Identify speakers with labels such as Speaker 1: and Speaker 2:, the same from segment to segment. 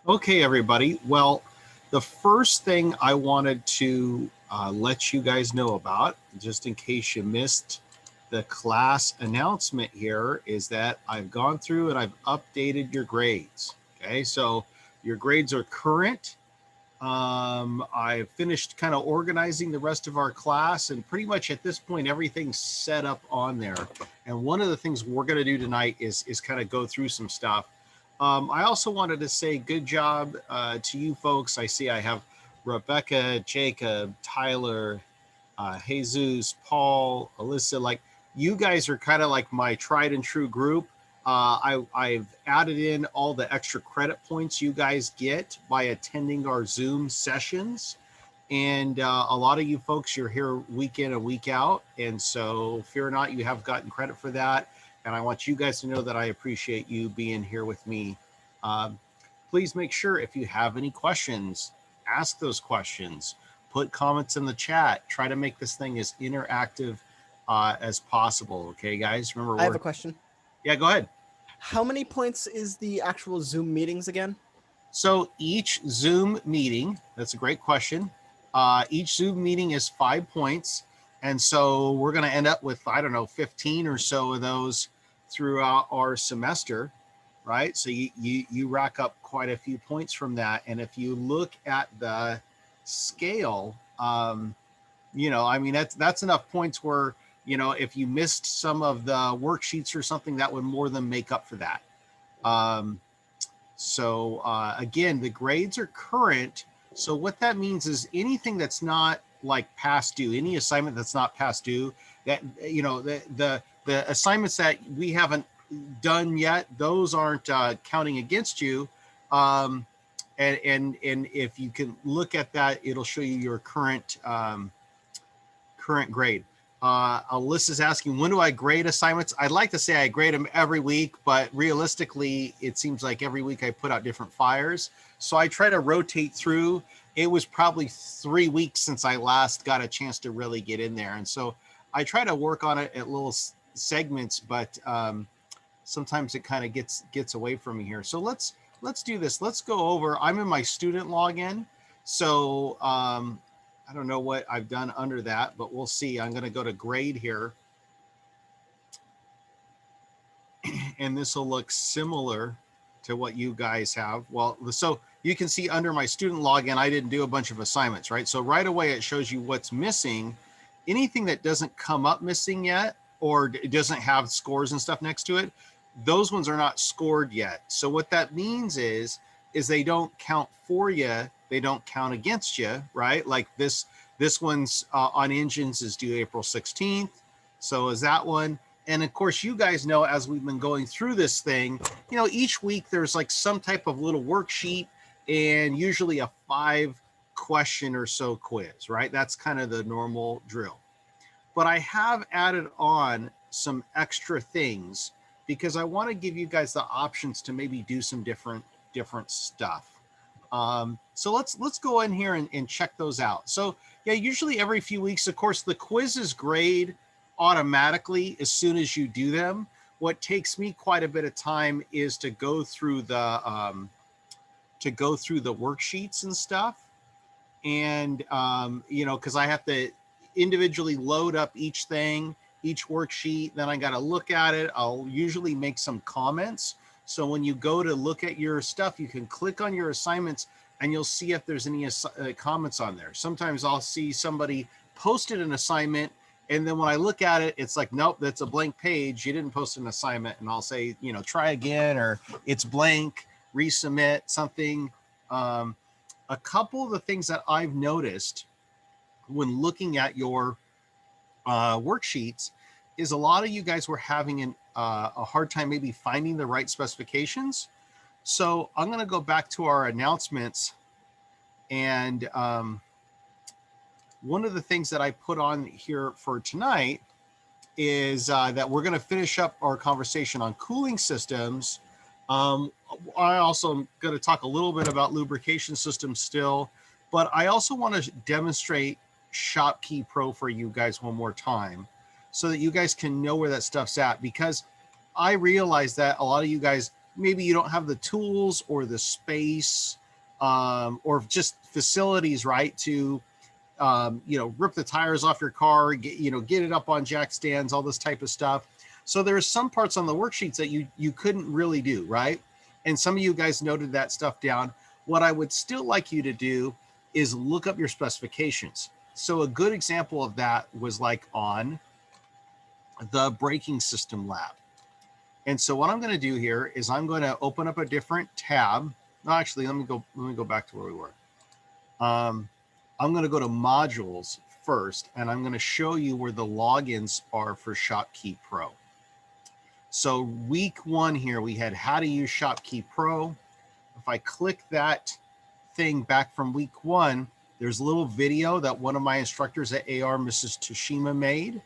Speaker 1: Okay, everybody. Well, the first thing I wanted to let you guys know about, just in case you missed the class announcement here, is that I've gone through and I've updated your grades. Okay, so your grades are current. I've finished kind of organizing the rest of our class, and pretty much at this point, everything's set up on there. And one of the things we're going to do tonight is kind of go through some stuff. I also wanted to say good job to you folks. I see I have Rebecca, Jacob, Tyler, Jesus, Paul, Alyssa. Like, you guys are kind of like my tried and true group. I've added in all the extra credit points you guys get by attending our Zoom sessions. And a lot of you folks, you're here week in and week out. And so fear not, you have gotten credit for that. And I want you guys to know that I appreciate you being here with me. Please make sure if you have any questions, ask those questions, put comments in the chat, try to make this thing as interactive as possible. Okay, guys, remember,
Speaker 2: I have a question.
Speaker 1: Yeah, go ahead.
Speaker 2: How many points is the actual Zoom meetings again?
Speaker 1: So each Zoom meeting, that's a great question. Each Zoom meeting is 5 points. And so we're going to end up with, I don't know, 15 or so of those throughout our semester, right? So you rack up quite a few points from that. And if you look at the scale, you know, I mean, that's enough points where, you know, if you missed some of the worksheets or something, that would more than make up for that. So again, the grades are current. So what that means is anything that's not like past due, any assignment that's not past due, that, you know, the assignments that we haven't done yet, those aren't counting against you. And if you can look at that, it'll show you your current grade. Alyssa's asking, when do I grade assignments? I'd like to say I grade them every week, but realistically, it seems like every week I put out different fires. So I try to rotate through. It was probably 3 weeks since I last got a chance to really get in there. And so I try to work on it at little segments, but sometimes it kind of gets away from me here. So let's do this. Let's go over. I'm in my student login. So I don't know what I've done under that, but we'll see. I'm going to go to grade here. And this will look similar to what you guys have. Well, so you can see under my student login, I didn't do a bunch of assignments, right? So right away, it shows you what's missing. Anything that doesn't come up missing yet, or it doesn't have scores and stuff next to it, those ones are not scored yet. So what that means is they don't count for you. They don't count against you, right? Like this one's on engines is due April 16th. So is that one. And of course, you guys know, as we've been going through this thing, you know, each week there's like some type of little worksheet and usually a 5-question or so quiz, right? That's kind of the normal drill. But I have added on some extra things because I want to give you guys the options to maybe do some different stuff. So let's go in here and check those out. So yeah, usually every few weeks, of course, the quizzes grade automatically as soon as you do them. What takes me quite a bit of time is to go through the worksheets and stuff. And you know, because I have to individually load up each thing, each worksheet, then I got to look at it. I'll usually make some comments. So when you go to look at your stuff, you can click on your assignments and you'll see if there's any comments on there. Sometimes I'll see somebody posted an assignment, and then when I look at it, it's like, nope, that's a blank page. You didn't post an assignment. And I'll say, you know, try again, or it's blank, resubmit something. A couple of the things that I've noticed when looking at your worksheets is a lot of you guys were having a hard time maybe finding the right specifications. So I'm going to go back to our announcements. And one of the things that I put on here for tonight is that we're going to finish up our conversation on cooling systems. I also am going to talk a little bit about lubrication systems still, but I also want to demonstrate ShopKey Pro for you guys one more time so that you guys can know where that stuff's at, because I realize that a lot of you guys, maybe you don't have the tools or the space or just facilities, right, to rip the tires off your car, get it up on jack stands, all this type of stuff. So there's some parts on the worksheets that you couldn't really do, right? And some of you guys noted that stuff down. What I would still like you to do is look up your specifications. So a good example of that was like on the braking system lab. And so what I'm going to do here is I'm going to open up a different tab. No, actually, let me go back to where we were. I'm going to go to modules first, and I'm going to show you where the logins are for ShopKey Pro. So week 1 here, we had how to use ShopKey Pro. If I click that thing back from week 1, there's a little video that one of my instructors at AR, Mrs. Toshima, made.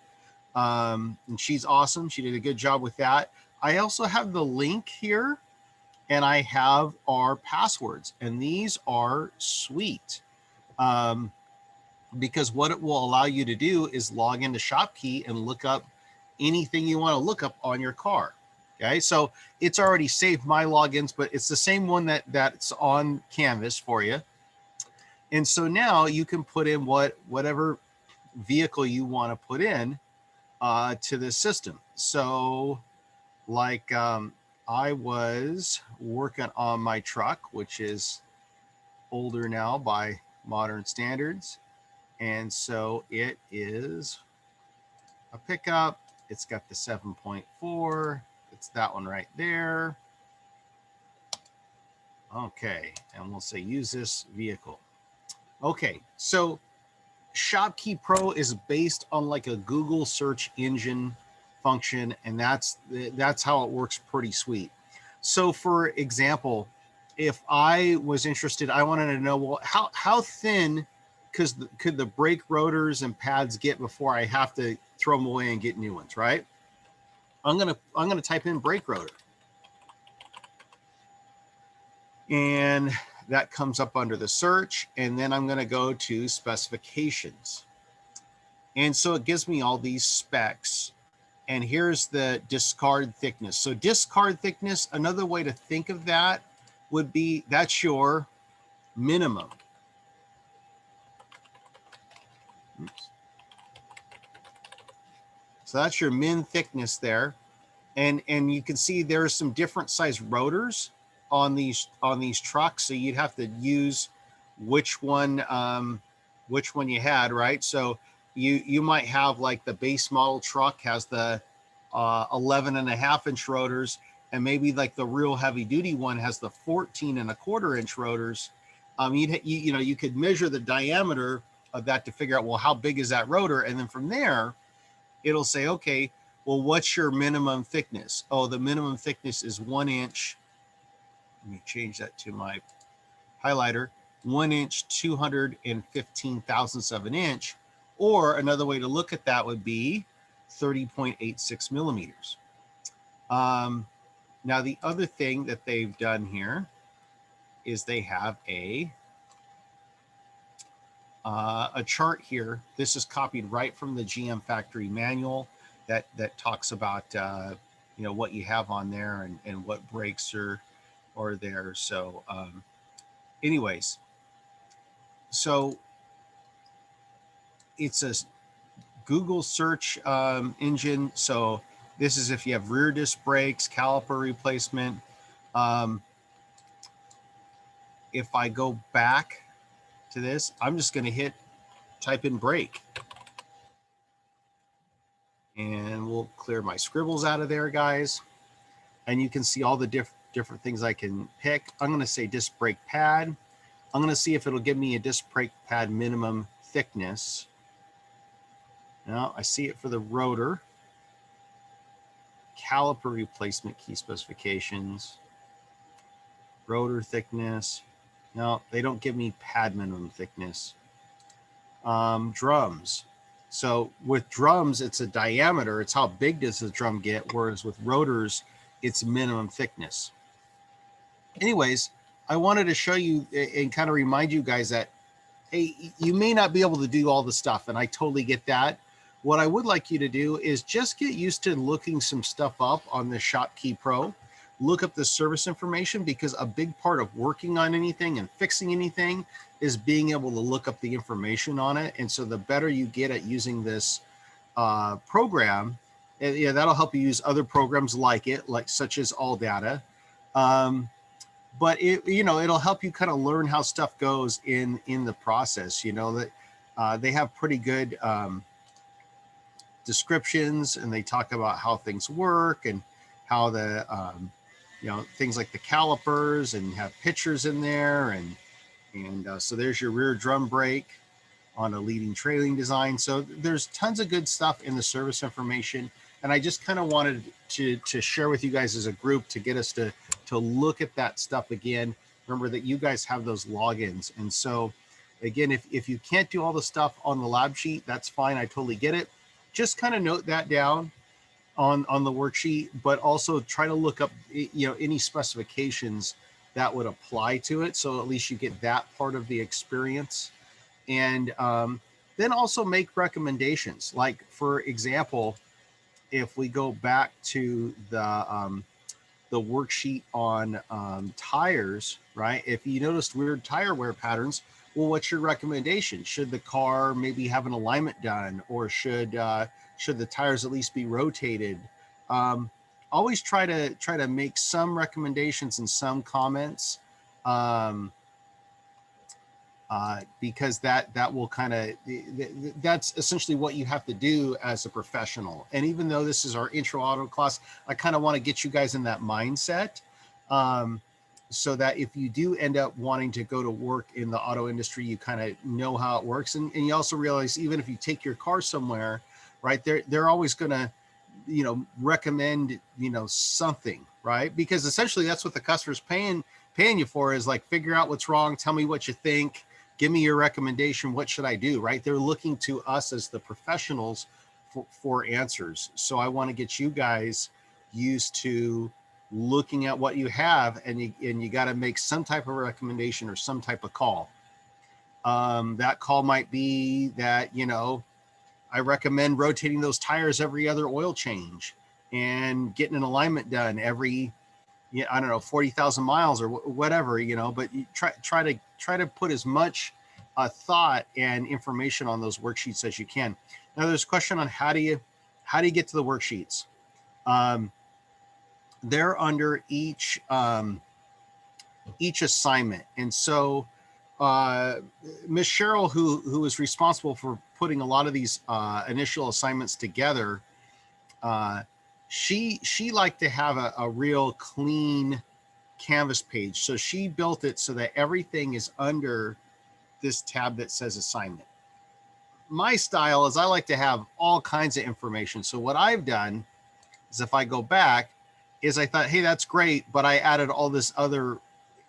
Speaker 1: And she's awesome. She did a good job with that. I also have the link here, and I have our passwords, and these are sweet. Because what it will allow you to do is log into ShopKey and look up anything you want to look up on your car. Okay, so it's already saved my logins, but it's the same one that's on Canvas for you. And so now you can put in whatever vehicle you want to put in to this system. So like I was working on my truck, which is older now by modern standards. And so it is a pickup. It's got the 7.4. It's that one right there. Okay, and we'll say use this vehicle. Okay, so ShopKey Pro is based on like a Google search engine function, and that's how it works pretty sweet. So for example, if I was interested, I wanted to know, well, how thin could the brake rotors and pads get before I have to throw them away and get new ones, right? I'm gonna type in brake rotor, and that comes up under the search, and then I'm gonna go to specifications. And so it gives me all these specs, and here's the discard thickness. So discard thickness, another way to think of that would be that's your minimum. Oops. So that's your min thickness there. And you can see there are some different size rotors on these trucks. So you'd have to use which one you had, right? So you might have like the base model truck has the 11.5-inch rotors, and maybe like the real heavy duty one has the 14.25-inch rotors. You could measure the diameter of that to figure out, well, how big is that rotor? And then from there, it'll say, okay, well, what's your minimum thickness? Oh, the minimum thickness is 1 inch. Let me change that to my highlighter. 1 inch, 215 thousandths of an inch. Or another way to look at that would be 30.86 millimeters. Now, the other thing that they've done here is they have a chart here. This is copied right from the GM factory manual that talks about what you have on there and what brakes are there. So anyways, so it's a Google search engine. So this is if you have rear disc brakes, caliper replacement. If I go back to this, I'm just going to type in brake. And we'll clear my scribbles out of there, guys. And you can see all the different things I can pick. I'm going to say disc brake pad. I'm going to see if it'll give me a disc brake pad minimum thickness. Now I see it for the rotor. Caliper replacement key specifications. Rotor thickness. No, they don't give me pad minimum thickness. Drums. So with drums, it's a diameter. It's how big does the drum get, whereas with rotors, it's minimum thickness. Anyways, I wanted to show you and kind of remind you guys that, hey, you may not be able to do all the stuff, and I totally get that. What I would like you to do is just get used to looking some stuff up on the ShopKey Pro. look up the service information, because a big part of working on anything and fixing anything is being able to look up the information on it. And so the better you get at using this program, yeah, that'll help you use other programs like it, like such as AllData. But it'll help you kind of learn how stuff goes in the process. That they have pretty good descriptions, and they talk about how things work and how the things like the calipers, and have pictures in there, and so there's your rear drum brake on a leading trailing design. So there's tons of good stuff in the service information, and I just kind of wanted to share with you guys as a group to get us to look at that stuff again. Remember that you guys have those logins, and so again, if you can't do all the stuff on the lab sheet, that's fine. I totally get it. Just kind of note that down on the worksheet, but also try to look up any specifications that would apply to it, so at least you get that part of the experience. And then also make recommendations. Like, for example, if we go back to the worksheet on tires, right? If you noticed weird tire wear patterns, well, what's your recommendation? Should the car maybe have an alignment done, or should the tires at least be rotated? Always try to make some recommendations and some comments, because that will that's essentially what you have to do as a professional. And even though this is our intro auto class, I kind of want to get you guys in that mindset, so that if you do end up wanting to go to work in the auto industry, you kind of know how it works. And you also realize, even if you take your car somewhere, right, they're always going to, recommend, something, right? Because essentially that's what the customer's paying you for, is like, figure out what's wrong, tell me what you think, give me your recommendation, what should I do, right? They're looking to us as the professionals for answers. So I want to get you guys used to looking at what you have, and you got to make some type of recommendation or some type of call. That call might be that, I recommend rotating those tires every other oil change, and getting an alignment done every, I don't know, 40,000 miles or whatever, but you try to put as much thought and information on those worksheets as you can. Now, there's a question on how do you get to the worksheets. They're under each assignment. And so Miss Cheryl, who is responsible for putting a lot of these initial assignments together, she liked to have a real clean Canvas page. So she built it so that everything is under this tab that says assignment. My style is I like to have all kinds of information. So what I've done is, if I go back, is I thought, hey, that's great, but I added all this other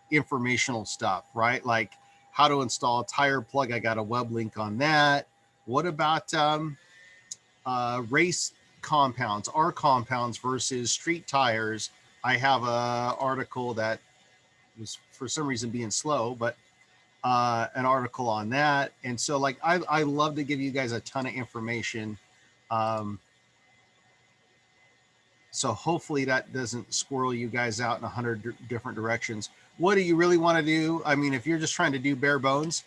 Speaker 1: informational stuff, right? Like how to install a tire plug. I got a web link on that. What about race compounds, R compounds versus street tires? I have a article that was for some reason being slow, but an article on that. And so like, I love to give you guys a ton of information. So hopefully that doesn't squirrel you guys out in 100 different directions. What do you really want to do? I mean, if you're just trying to do bare bones,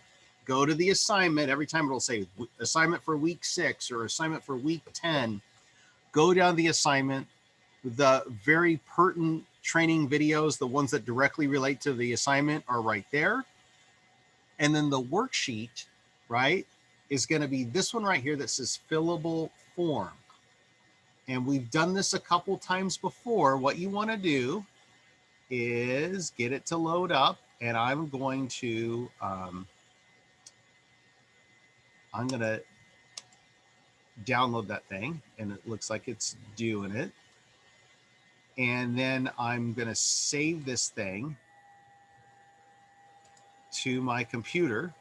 Speaker 1: go to the assignment. Every time it'll say assignment for week 6 or assignment for week 10. Go down the assignment. The very pertinent training videos, the ones that directly relate to the assignment, are right there. And then the worksheet, right, is going to be this one right here that says fillable form. And we've done this a couple times before. What you want to do is get it to load up, and I'm going to download that thing, and it looks like it's doing it. And then I'm going to save this thing to my computer.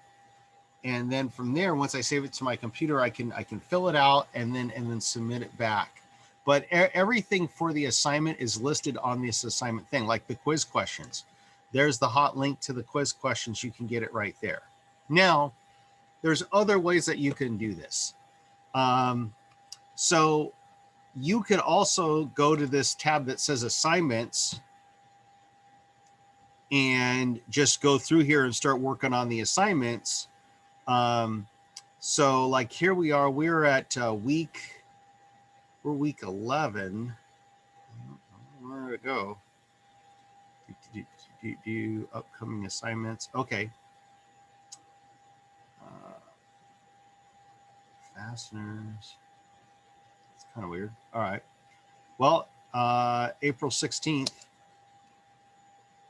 Speaker 1: And then from there, once I save it to my computer, I can fill it out and then submit it back. But everything for the assignment is listed on this assignment thing, like the quiz questions. There's the hot link to the quiz questions. You can get it right there. Now, there's other ways that you can do this. So you could also go to this tab that says assignments, and just go through here and start working on the assignments. So like here we are, we're at week 11. Where did it go? Do upcoming assignments. Okay. Fasteners. It's kind of weird. All right. Well, April 16th.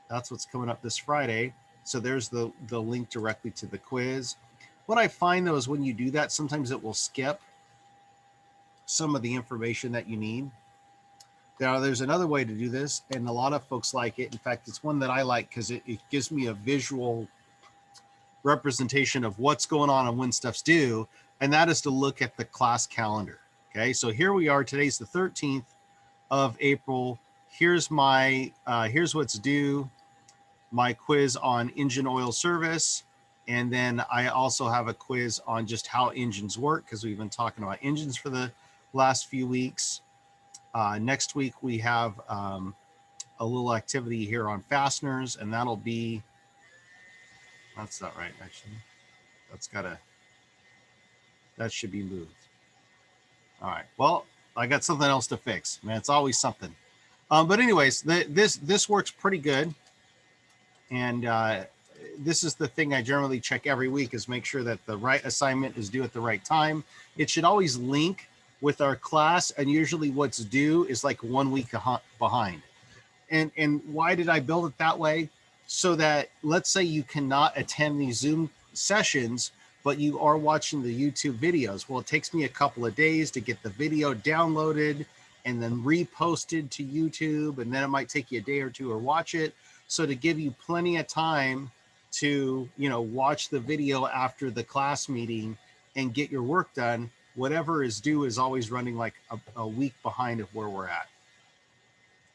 Speaker 1: That's what's coming up this Friday. So there's the link directly to the quiz. What I find though is when you do that, sometimes it will skip some of the information that you need. Now, there's another way to do this, and a lot of folks like it. In fact, it's one that I like because it gives me a visual representation of what's going on and when stuff's due, and that is to look at the class calendar. Okay, so here we are. Today's the 13th of April. Here's my here's what's due, my quiz on engine oil service, and then I also have a quiz on just how engines work because we've been talking about engines for the last few weeks. Next week we have a little activity here on fasteners, and that'll be, that's not right actually. That should be moved. All right, well, I got something else to fix. Man, it's always something. But anyways, this works pretty good. And this is the thing I generally check every week, is make sure that the right assignment is due at the right time. It should always link with our class, and usually what's due is like 1 week behind. And why did I build it that way? So that, let's say you cannot attend these Zoom sessions, but you are watching the YouTube videos. Well, it takes me a couple of days to get the video downloaded and then reposted to YouTube, and then it might take you a day or two to watch it. So to give you plenty of time to, you know, watch the video after the class meeting and get your work done, whatever is due is always running like a week behind of where we're at.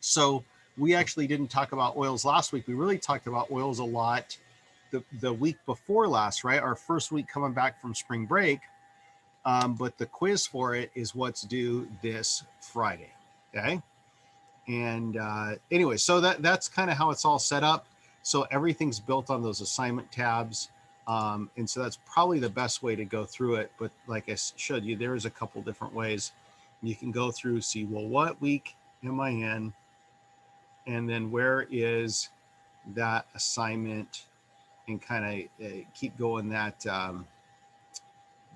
Speaker 1: So we actually didn't talk about oils last week. We really talked about oils a lot the week before last, right? Our first week coming back from spring break. But the quiz for it is what's due this Friday. Okay. And anyway, so that's kind of how it's all set up. So everything's built on those assignment tabs. And so that's probably the best way to go through it. But like I showed you, there is a couple different ways you can go through, see, well, what week am I in? And then where is that assignment, and kind of keep going that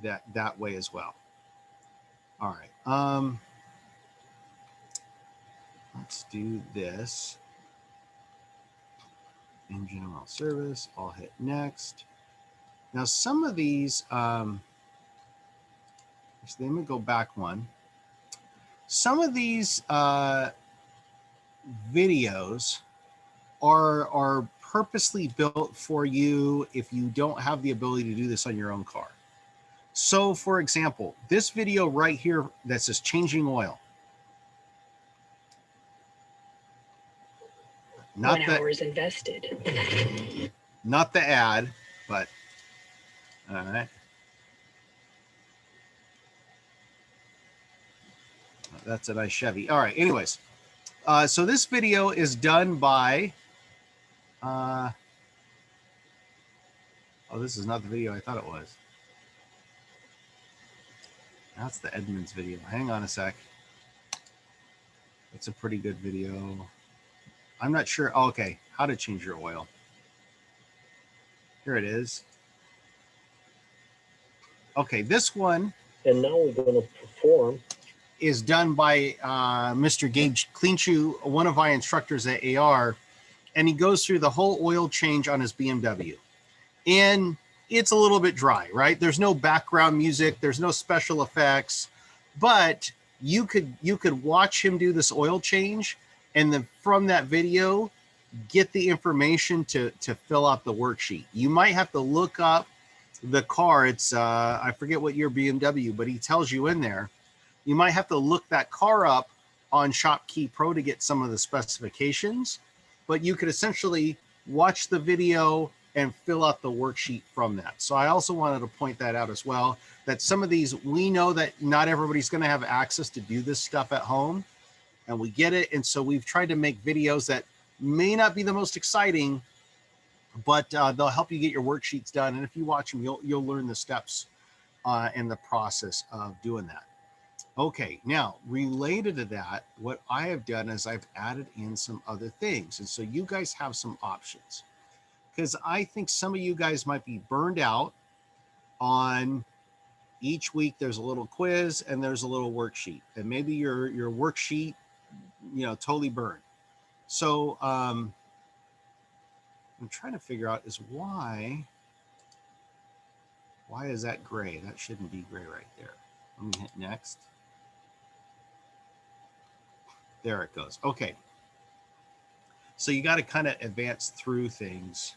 Speaker 1: that way as well. All right. Let's do this. Engine oil service. I'll hit next. Now, some of these, so let me go back one. Some of these videos are purposely built for you if you don't have the ability to do this on your own car. So, for example, this video right here that says changing oil. Not
Speaker 3: 1 hours invested.
Speaker 1: Not the ad, but all right. That's a nice Chevy. All right. Anyways, so this video is done by. Oh, this is not the video I thought it was. That's the Edmunds video. Hang on a sec. It's a pretty good video. I'm not sure. Oh, okay. How to change your oil. Here it is. Okay, this one.
Speaker 4: And now we're going to perform.
Speaker 1: Is done by Mr. Gage Cleanshoe, one of my instructors at AR, and he goes through the whole oil change on his BMW. And it's a little bit dry, right? There's no background music, there's no special effects, but you could watch him do this oil change, and then from that video, get the information to fill out the worksheet. You might have to look up the car. It's I forget what year BMW, but he tells you in there. You might have to look that car up on ShopKey Pro to get some of the specifications, but you could essentially watch the video and fill out the worksheet from that. So I also wanted to point that out as well, that some of these, we know that not everybody's going to have access to do this stuff at home, and we get it. And so we've tried to make videos that may not be the most exciting, but they'll help you get your worksheets done. And if you watch them, you'll learn the steps and the process of doing that. Okay, now related to that, what I have done is I've added in some other things. And so you guys have some options, because I think some of you guys might be burned out on each week. There's a little quiz and there's a little worksheet, and maybe your worksheet, totally burned. So I'm trying to figure out is why is that gray? That shouldn't be gray right there. Let me hit next. There it goes. Okay. So you got to kind of advance through things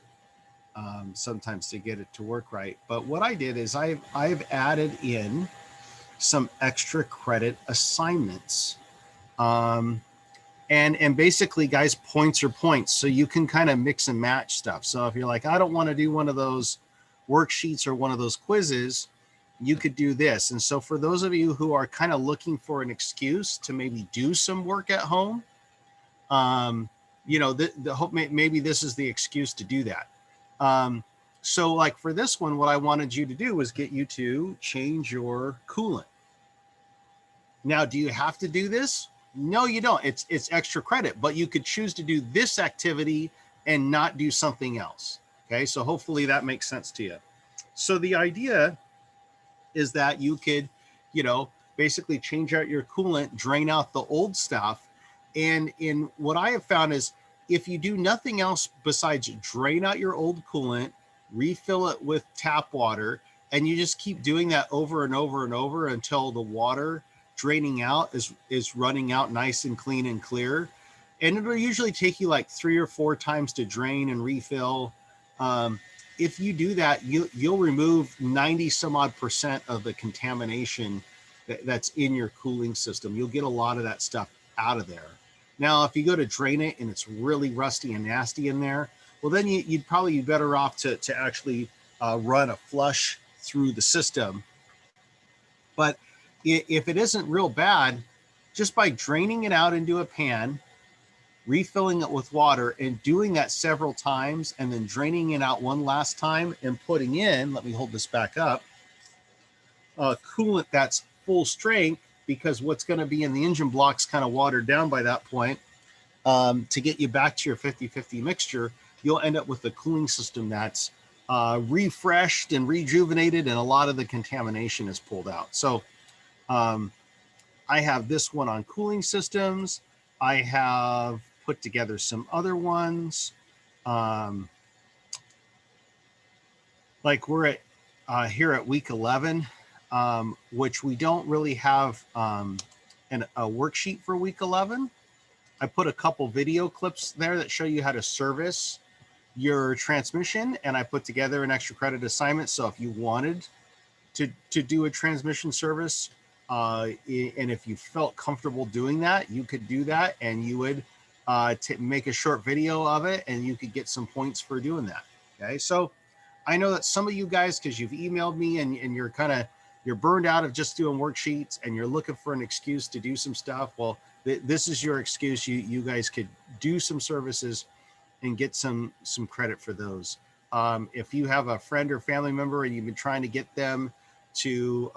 Speaker 1: sometimes to get it to work right. But what I did is I've added in some extra credit assignments. And basically, guys, points are points. So you can kind of mix and match stuff. So if you're like, I don't want to do one of those worksheets or one of those quizzes, you could do this. And so for those of you who are kind of looking for an excuse to maybe do some work at home, the hope maybe this is the excuse to do that. So like for this one, what I wanted you to do was get you to change your coolant. Now, do you have to do this? No, you don't. It's extra credit, but you could choose to do this activity and not do something else. Okay, so hopefully that makes sense to you. So the idea is that you could, basically change out your coolant, drain out the old stuff. And in what I have found is if you do nothing else besides drain out your old coolant, refill it with tap water, and you just keep doing that over and over and over until the water draining out is running out nice and clean and clear. And it'll usually take you like 3 or 4 times to drain and refill. If you do that, you'll remove 90 some odd % of the contamination that's in your cooling system. You'll get a lot of that stuff out of there. Now, if you go to drain it and it's really rusty and nasty in there, well, then you'd probably be better off to actually run a flush through the system. But if it isn't real bad, just by draining it out into a pan, refilling it with water, and doing that several times, and then draining it out one last time and putting in, let me hold this back up, coolant that's full strength, because what's going to be in the engine block's kind of watered down by that point, to get you back to your 50-50 mixture, you'll end up with a cooling system that's refreshed and rejuvenated, and a lot of the contamination is pulled out. So I have this one on cooling systems. I have put together some other ones. Like we're at here at week 11, which we don't really have a worksheet for week 11. I put a couple video clips there that show you how to service your transmission, and I put together an extra credit assignment. So if you wanted to do a transmission service, and if you felt comfortable doing that, you could do that, and you would make a short video of it, and you could get some points for doing that. Okay, so I know that some of you guys, because you've emailed me and you're burned out of just doing worksheets, and you're looking for an excuse to do some stuff. Well, this is your excuse. You guys could do some services and get some credit for those. If you have a friend or family member and you've been trying to get them to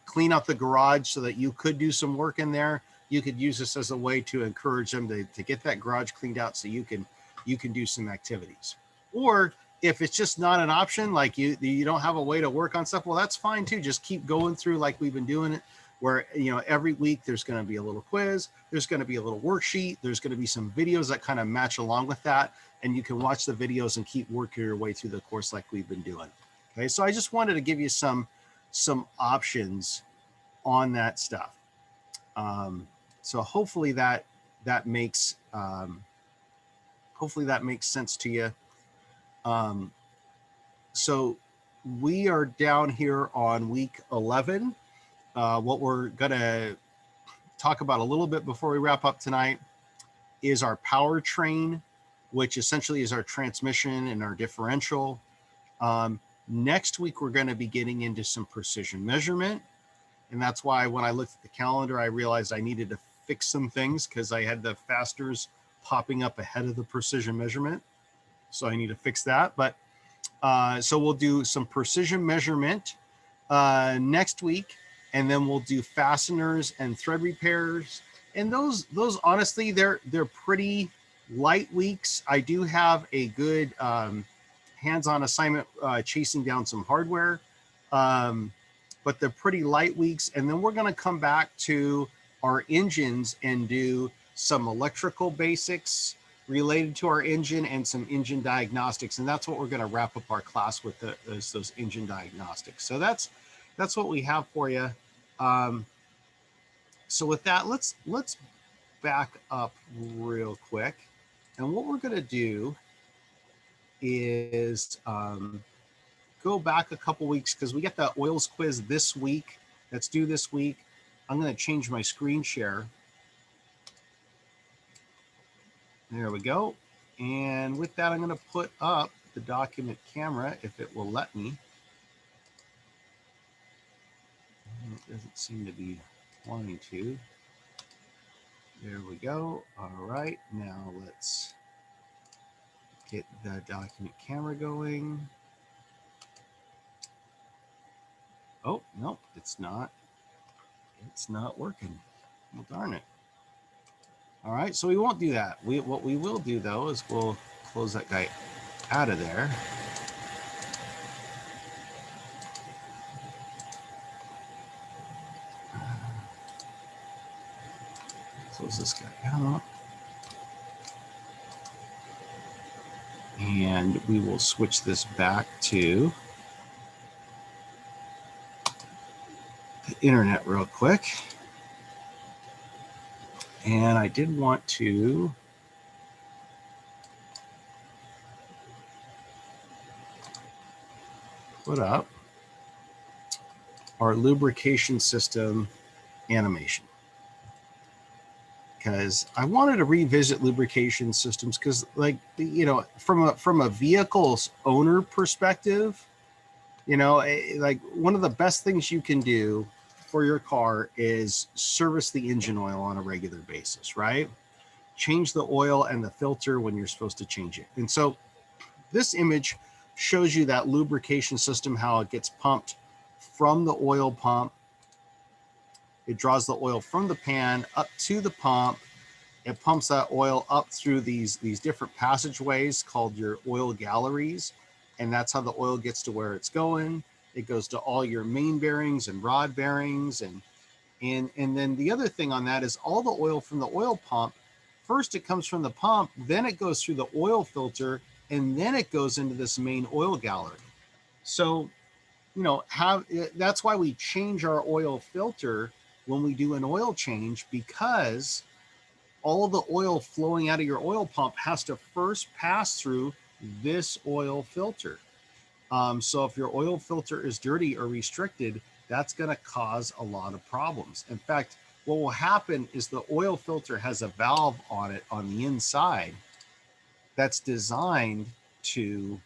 Speaker 1: clean out the garage so that you could do some work in there, you could use this as a way to encourage them to get that garage cleaned out so you can do some activities. Or if it's just not an option, like you don't have a way to work on stuff, well, that's fine too. Just keep going through like we've been doing it, where every week there's going to be a little quiz, there's going to be a little worksheet, there's going to be some videos that kind of match along with that, and you can watch the videos and keep working your way through the course like we've been doing. Okay, so I just wanted to give you some options on that stuff. So hopefully that makes sense to you. So we are down here on week 11. What we're going to talk about a little bit before we wrap up tonight is our powertrain, which essentially is our transmission and our differential. Next week, we're going to be getting into some precision measurement. And that's why when I looked at the calendar, I realized I needed to fix some things because I had the fasters popping up ahead of the precision measurement. So I need to fix that. But so we'll do some precision measurement next week, and then we'll do fasteners and thread repairs. And those honestly, they're pretty light weeks. I do have a good hands-on assignment chasing down some hardware, but they're pretty light weeks. And then we're going to come back to our engines and do some electrical basics related to our engine and some engine diagnostics. And that's what we're going to wrap up our class with, those engine diagnostics. So that's what we have for you. So with that, let's back up real quick. And what we're going to do is go back a couple weeks, because we get the oils quiz this week. That's due this week. I'm going to change my screen share. There we go. And with that, I'm going to put up the document camera if it will let me. It doesn't seem to be wanting to. There we go. All right. Now let's get the document camera going. Oh, no, it's not. It's not working. Well, darn it. All right, so we won't do that. What we will do, though, is we'll close that guy out of there. Close this guy out. And we will switch this back to the internet real quick. And I did want to put up our lubrication system animation, because I wanted to revisit lubrication systems, because, like, you know, from a vehicle's owner perspective, you know, like, one of the best things you can do for your car is service the engine oil on a regular basis, right? Change the oil and the filter when you're supposed to change it. And so this image shows you that lubrication system, how it gets pumped from the oil pump. It draws the oil from the pan up to the pump. It pumps that oil up through these different passageways called your oil galleries. And that's how the oil gets to where it's going. It goes to all your main bearings and rod bearings. And then the other thing on that is all the oil from the oil pump, first it comes from the pump, then it goes through the oil filter, and then it goes into this main oil gallery. So, you know, that's why we change our oil filter when we do an oil change, because all of the oil flowing out of your oil pump has to first pass through this oil filter. So if your oil filter is dirty or restricted, that's going to cause a lot of problems. In fact, what will happen is the oil filter has a valve on it on the inside that's designed to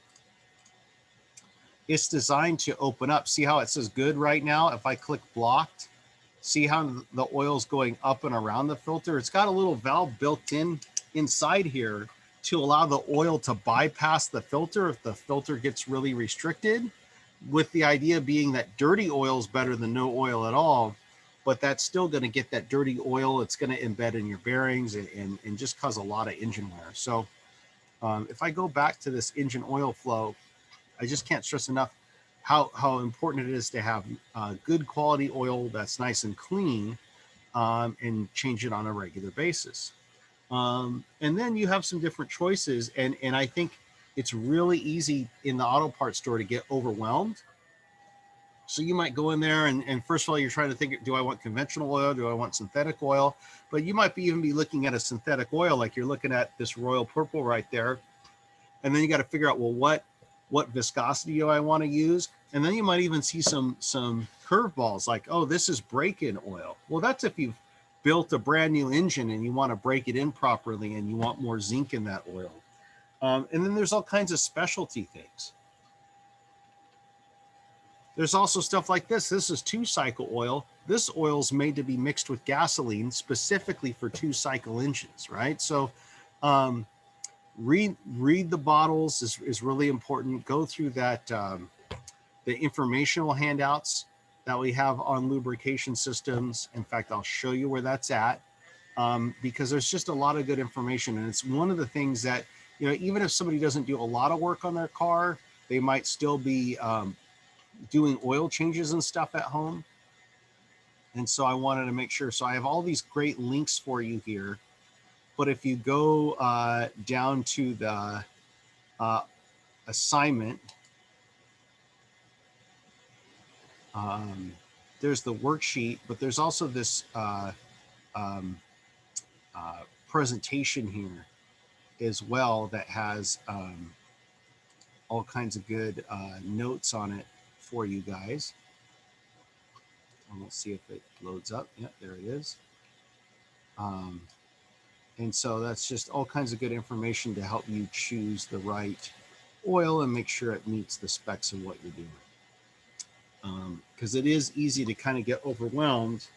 Speaker 1: open up. See how it says good right now? If I click blocked, see how the oil's going up and around the filter? It's got a little valve built inside here to allow the oil to bypass the filter if the filter gets really restricted, with the idea being that dirty oil is better than no oil at all, but that's still going to get that dirty oil. It's going to embed in your bearings and just cause a lot of engine wear. So if I go back to this engine oil flow, I just can't stress enough how important it is to have good quality oil that's nice and clean, and change it on a regular basis. And then you have some different choices. And I think it's really easy in the auto parts store to get overwhelmed. So you might go in there and first of all, you're trying to think, do I want conventional oil? Do I want synthetic oil? But you might even be looking at a synthetic oil, like you're looking at this royal purple right there. And then you got to figure out, well, what viscosity do I want to use? And then you might even see some curveballs like, oh, this is break-in oil. Well, that's if you've built a brand new engine and you want to break it in properly and you want more zinc in that oil. And then there's all kinds of specialty things. There's also stuff like this. This is 2-cycle oil. This oil is made to be mixed with gasoline specifically for 2-cycle engines, right? So read the bottles is really important. Go through that the informational handouts that we have on lubrication systems. In fact, I'll show you where that's at, because there's just a lot of good information. And it's one of the things that, you know, even if somebody doesn't do a lot of work on their car, they might still be doing oil changes and stuff at home. And so I wanted to make sure. So I have all these great links for you here. But if you go down to the assignment, there's the worksheet, but there's also this presentation here as well that has all kinds of good notes on it for you guys. And we'll see if it loads up. Yeah, there it is. And so that's just all kinds of good information to help you choose the right oil and make sure it meets the specs of what you're doing. Because it is easy to kind of get overwhelmed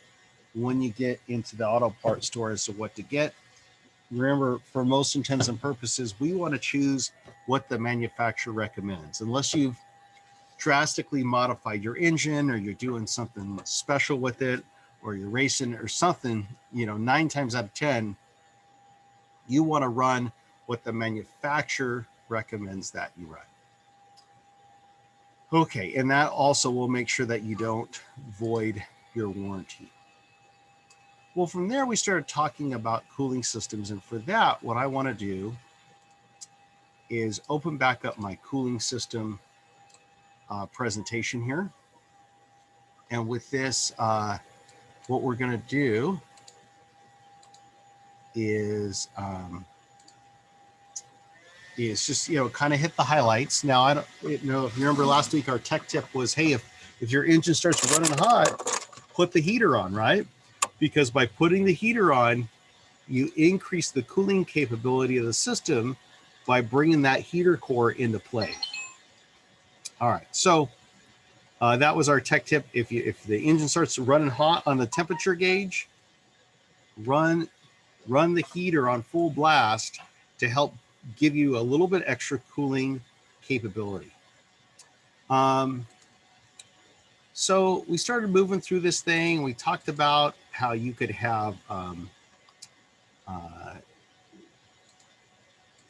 Speaker 1: when you get into the auto parts store as to what to get. Remember, for most intents and purposes, we want to choose what the manufacturer recommends. Unless you've drastically modified your engine or you're doing something special with it or you're racing or something, you know, 9 times out of 10, you want to run what the manufacturer recommends that you run. Okay, and that also will make sure that you don't void your warranty. Well, from there, we started talking about cooling systems. And for that, what I want to do is open back up my cooling system presentation here. And with this, what we're going to do is just, you know, kind of hit the highlights. Now, I don't, you know, if you remember last week, our tech tip was, hey, if your engine starts running hot, put the heater on, right? Because by putting the heater on, you increase the cooling capability of the system by bringing that heater core into play. All right, so that was our tech tip. If the engine starts running hot on the temperature gauge, run the heater on full blast to help give you a little bit extra cooling capability. So we started moving through this thing. We talked about how you could have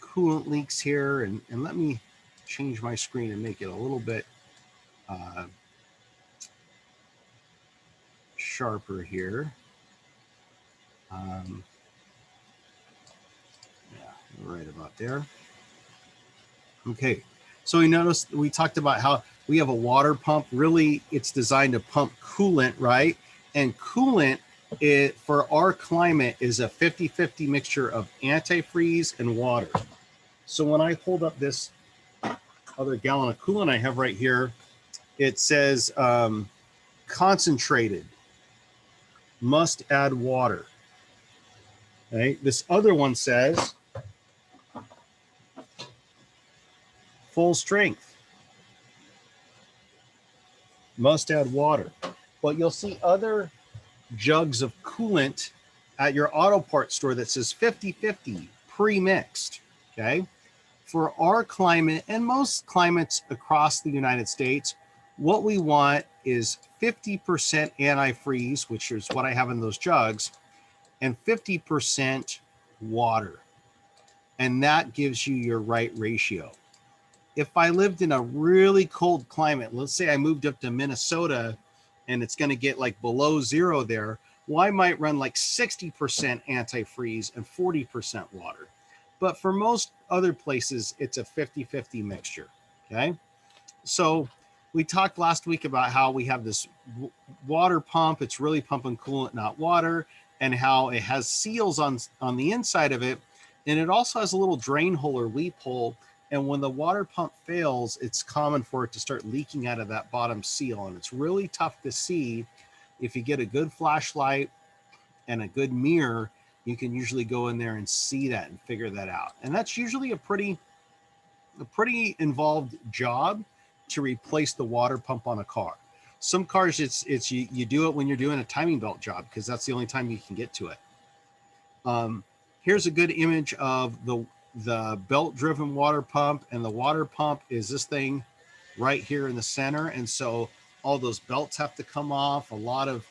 Speaker 1: coolant leaks here. And let me change my screen and make it a little bit sharper here. Yeah, right about there. Okay, so we talked about how we have a water pump. Really, it's designed to pump coolant, right? And coolant, for our climate, is a 50-50 mixture of antifreeze and water. So when I hold up this other gallon of coolant I have right here, it says concentrated, must add water. Okay, this other one says full strength, must add water. But you'll see other jugs of coolant at your auto parts store that says 50-50 pre-mixed. Okay, for our climate and most climates across the United States, what we want is 50% antifreeze, which is what I have in those jugs, and 50% water. And that gives you your right ratio. If I lived in a really cold climate, let's say I moved up to Minnesota and it's going to get like below 0 there, well, I might run like 60% antifreeze and 40% water. But for most other places, it's a 50-50 mixture, okay? So we talked last week about how we have this water pump. It's really pumping coolant, not water, and how it has seals on the inside of it. And it also has a little drain hole or weep hole. And when the water pump fails, it's common for it to start leaking out of that bottom seal. And it's really tough to see. If you get a good flashlight and a good mirror, you can usually go in there and see that and figure that out. And that's usually a pretty involved job to replace the water pump on a car. Some cars, it's you do it when you're doing a timing belt job because that's the only time you can get to it. Here's a good image of the the belt driven water pump, and the water pump is this thing right here in the center. And so all those belts have to come off. A lot of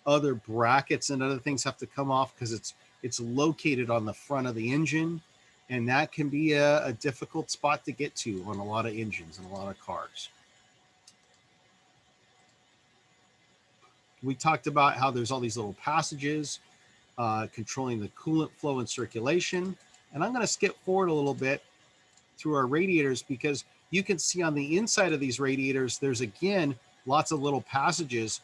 Speaker 1: other brackets and other things have to come off because it's located on the front of the engine, and that can be a difficult spot to get to on a lot of engines and a lot of cars. We talked about how there's all these little passages controlling the coolant flow and circulation. And I'm going to skip forward a little bit through our radiators because you can see on the inside of these radiators, there's again, lots of little passages,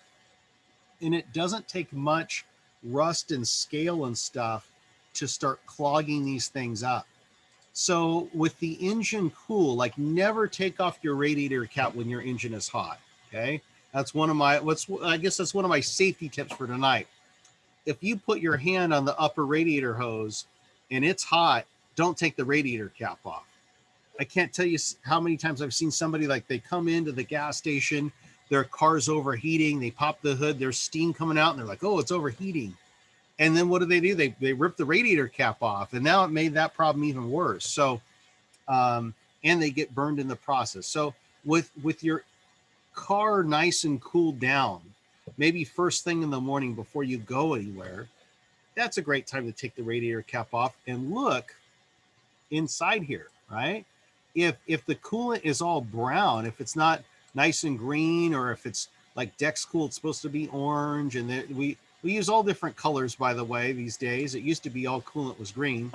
Speaker 1: and it doesn't take much rust and scale and stuff to start clogging these things up. So with the engine cool, like never take off your radiator cap when your engine is hot. Okay. That's one of my, I guess that's one of my safety tips for tonight. If you put your hand on the upper radiator hose and it's hot, don't take the radiator cap off. I can't tell you how many times I've seen somebody like they come into the gas station, their car's overheating, they pop the hood, there's steam coming out, and they're like, oh, it's overheating. And then what do? They rip the radiator cap off, and now it made that problem even worse. So, and they get burned in the process. So with your car nice and cooled down, maybe first thing in the morning before you go anywhere, that's a great time to take the radiator cap off and look inside here, right? If the coolant is all brown, if it's not nice and green, or if it's like Dex Cool, it's supposed to be orange, and we use all different colors, by the way, these days. It used to be all coolant was green,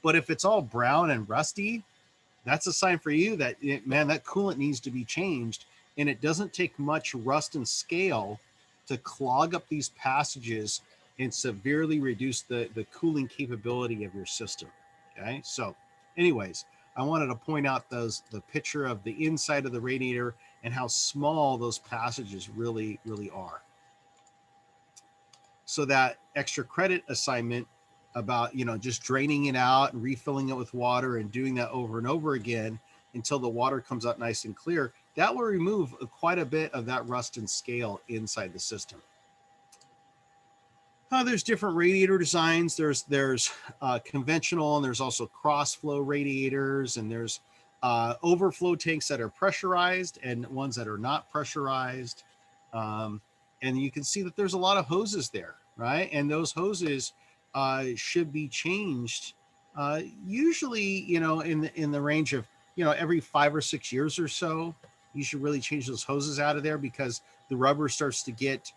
Speaker 1: but if it's all brown and rusty, that's a sign for you that, man, that coolant needs to be changed. And it doesn't take much rust and scale to clog up these passages and severely reduce the cooling capability of your system. Okay, so anyways, I wanted to point out the picture of the inside of the radiator and how small those passages really are. So that extra credit assignment about, just draining it out and refilling it with water and doing that over and over again until the water comes out nice and clear, that will remove quite a bit of that rust and scale inside the system. There's different radiator designs. There's conventional, and there's also cross flow radiators, and there's overflow tanks that are pressurized and ones that are not pressurized. And you can see that there's a lot of hoses there, right? And those hoses should be changed usually, in the range of, every 5 or 6 years or so. You should really change those hoses out of there because the rubber starts to get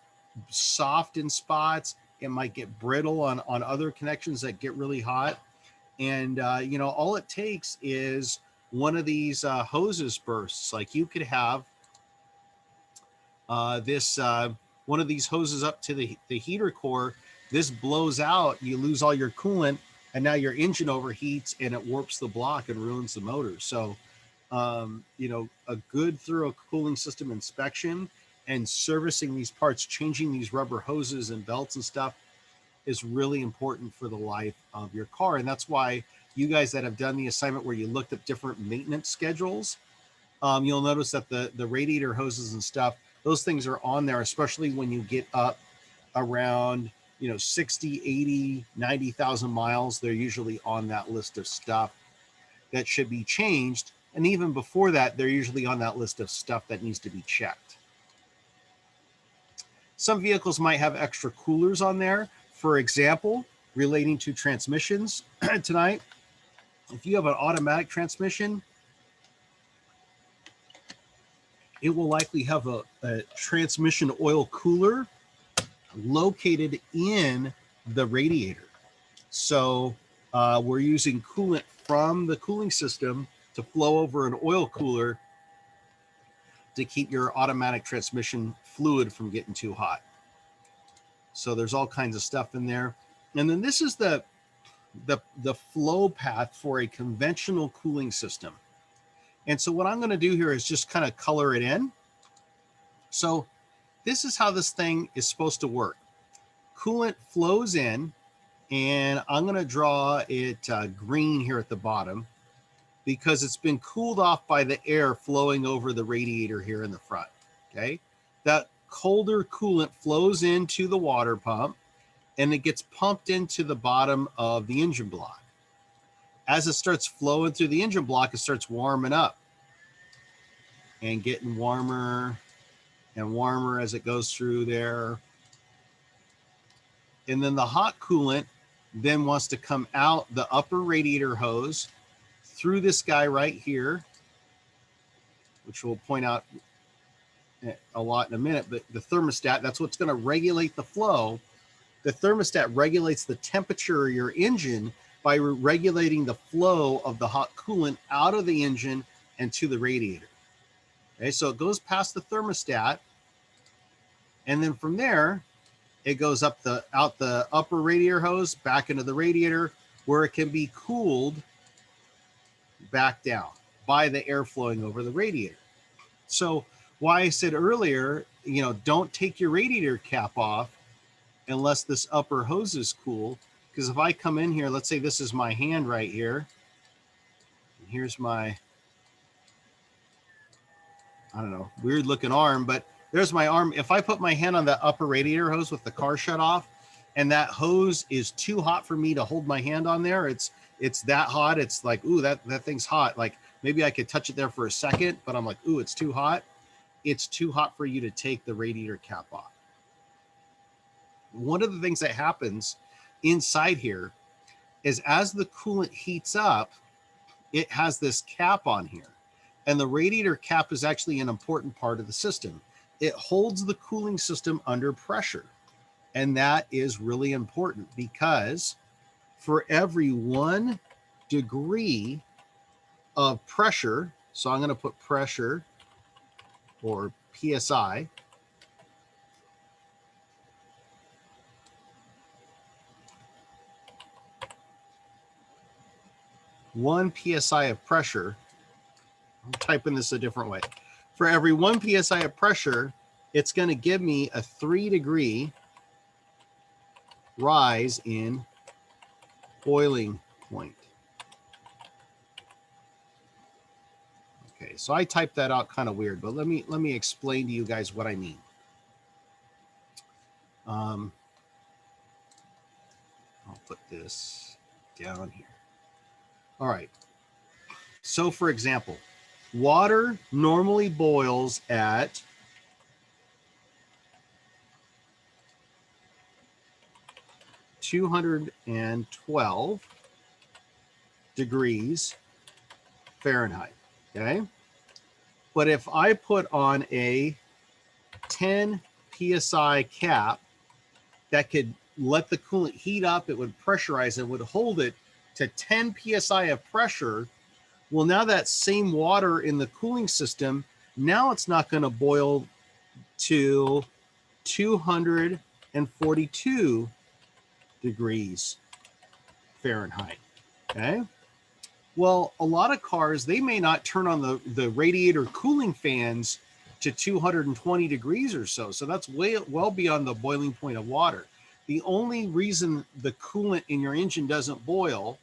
Speaker 1: soft in spots. It might get brittle on other connections that get really hot. And, all it takes is one of these hoses bursts. Like you could have one of these hoses up to the heater core. This blows out, you lose all your coolant, and now your engine overheats and it warps the block and ruins the motor. So, a good thorough cooling system inspection and servicing these parts, changing these rubber hoses and belts and stuff is really important for the life of your car. And that's why you guys that have done the assignment where you looked at different maintenance schedules, you'll notice that the radiator hoses and stuff, those things are on there, especially when you get up around 60, 80, 90,000 miles. They're usually on that list of stuff that should be changed. And even before that, they're usually on that list of stuff that needs to be checked. Some vehicles might have extra coolers on there. For example, relating to transmissions tonight, if you have an automatic transmission, it will likely have a transmission oil cooler located in the radiator. So we're using coolant from the cooling system to flow over an oil cooler to keep your automatic transmission fluid from getting too hot. So there's all kinds of stuff in there. And then this is the flow path for a conventional cooling system. And so what I'm going to do here is just kind of color it in. So this is how this thing is supposed to work. Coolant flows in, and I'm going to draw it green here at the bottom because it's been cooled off by the air flowing over the radiator here in the front. Okay, that colder coolant flows into the water pump and it gets pumped into the bottom of the engine block. As it starts flowing through the engine block, it starts warming up and getting warmer and warmer as it goes through there. And then the hot coolant then wants to come out the upper radiator hose through this guy right here, which we'll point out a lot in a minute, but the thermostat, that's what's going to regulate the flow. The thermostat regulates the temperature of your engine by regulating the flow of the hot coolant out of the engine and to the radiator. Okay, so it goes past the thermostat, and then from there, it goes up out the upper radiator hose back into the radiator, where it can be cooled back down by the air flowing over the radiator. So why I said earlier, you know, don't take your radiator cap off unless this upper hose is cool. Because if I come in here, let's say this is my hand right here. And here's my, I don't know, weird looking arm, but there's my arm. If I put my hand on the upper radiator hose with the car shut off, and that hose is too hot for me to hold my hand on there, it's that hot. It's like, ooh, that thing's hot. Like maybe I could touch it there for a second, but I'm like, ooh, it's too hot. It's too hot for you to take the radiator cap off. One of the things that happens inside here is as the coolant heats up, it has this cap on here. And the radiator cap is actually an important part of the system. It holds the cooling system under pressure. And that is really important because for every 1 degree of pressure, so I'm going to put pressure or PSI, one PSI of pressure, I'm typing this a different way. For every 1 PSI of pressure, it's going to give me a 3-degree rise in boiling point. Okay, so I typed that out kind of weird, but let me explain to you guys what I mean. I'll put this down here. All right. So for example, water normally boils at 212 degrees Fahrenheit, okay? But if I put on a 10 PSI cap that could let the coolant heat up, it would pressurize and would hold it to 10 PSI of pressure. Well, now that same water in the cooling system, now it's not going to boil to 242 degrees Fahrenheit, okay? Well, a lot of cars, they may not turn on the radiator cooling fans to 220 degrees or so. So that's well beyond the boiling point of water. The only reason the coolant in your engine doesn't boil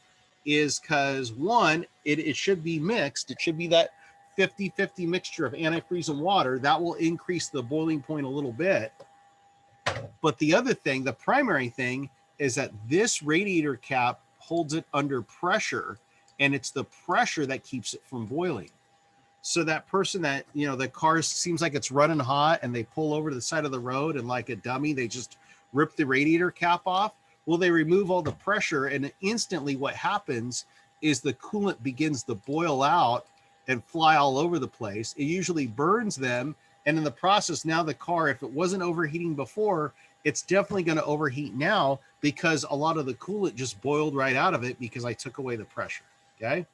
Speaker 1: is because, one, it should be mixed. It should be that 50-50 mixture of antifreeze and water. That will increase the boiling point a little bit. But the other thing, the primary thing, is that this radiator cap holds it under pressure, and it's the pressure that keeps it from boiling. So that person that, you know, the car seems like it's running hot and they pull over to the side of the road and like a dummy, they just rip the radiator cap off. Well, they remove all the pressure, and instantly what happens is the coolant begins to boil out and fly all over the place. It usually burns them. And in the process, now the car, if it wasn't overheating before, it's definitely going to overheat now because a lot of the coolant just boiled right out of it because I took away the pressure, okay?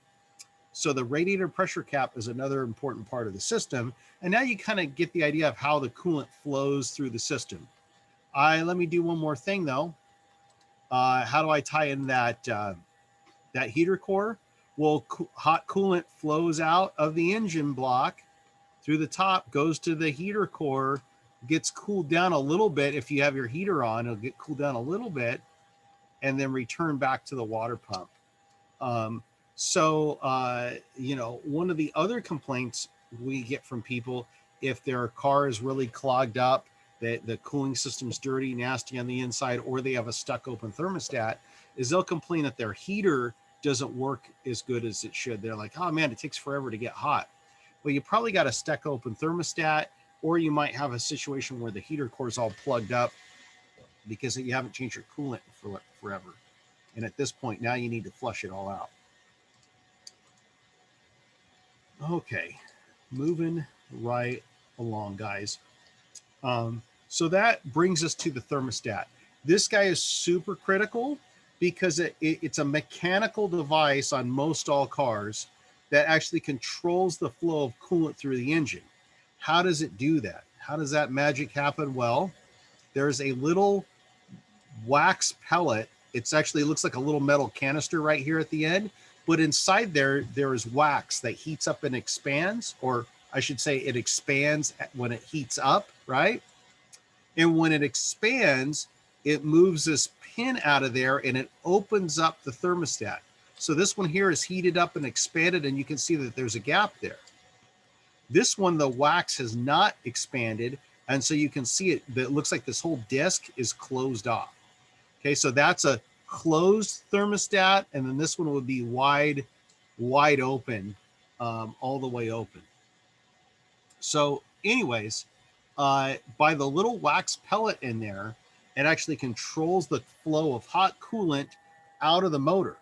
Speaker 1: So the radiator pressure cap is another important part of the system. And now you kind of get the idea of how the coolant flows through the system. Let me do one more thing though. How do I tie in that heater core? Well, hot coolant flows out of the engine block through the top, goes to the heater core, gets cooled down a little bit. If you have your heater on, it'll get cooled down a little bit and then return back to the water pump. You know, one of the other complaints we get from people, if their car is really clogged up, that the cooling system's dirty, nasty on the inside, or they have a stuck open thermostat, is they'll complain that their heater doesn't work as good as it should. They're like, oh man, it takes forever to get hot. Well, you probably got a stuck open thermostat, or you might have a situation where the heater core is all plugged up because you haven't changed your coolant for forever. And at this point, now you need to flush it all out. Okay, moving right along, guys. So that brings us to the thermostat. This guy is super critical because it's a mechanical device on most all cars that actually controls the flow of coolant through the engine. How does it do that? How does that magic happen? Well, there's a little wax pellet. It's actually looks like a little metal canister right here at the end, but inside there is wax that heats up and expands, or I should say it expands when it heats up, right? And when it expands, it moves this pin out of there and it opens up the thermostat. So this one here is heated up and expanded, and you can see that there's a gap there. This one, the wax has not expanded, and so you can see it, that it looks like this whole disc is closed off. Okay, so that's a closed thermostat, and then this one would be wide open, all the way open. So anyways, by the little wax pellet in there, it actually controls the flow of hot coolant out of the motor.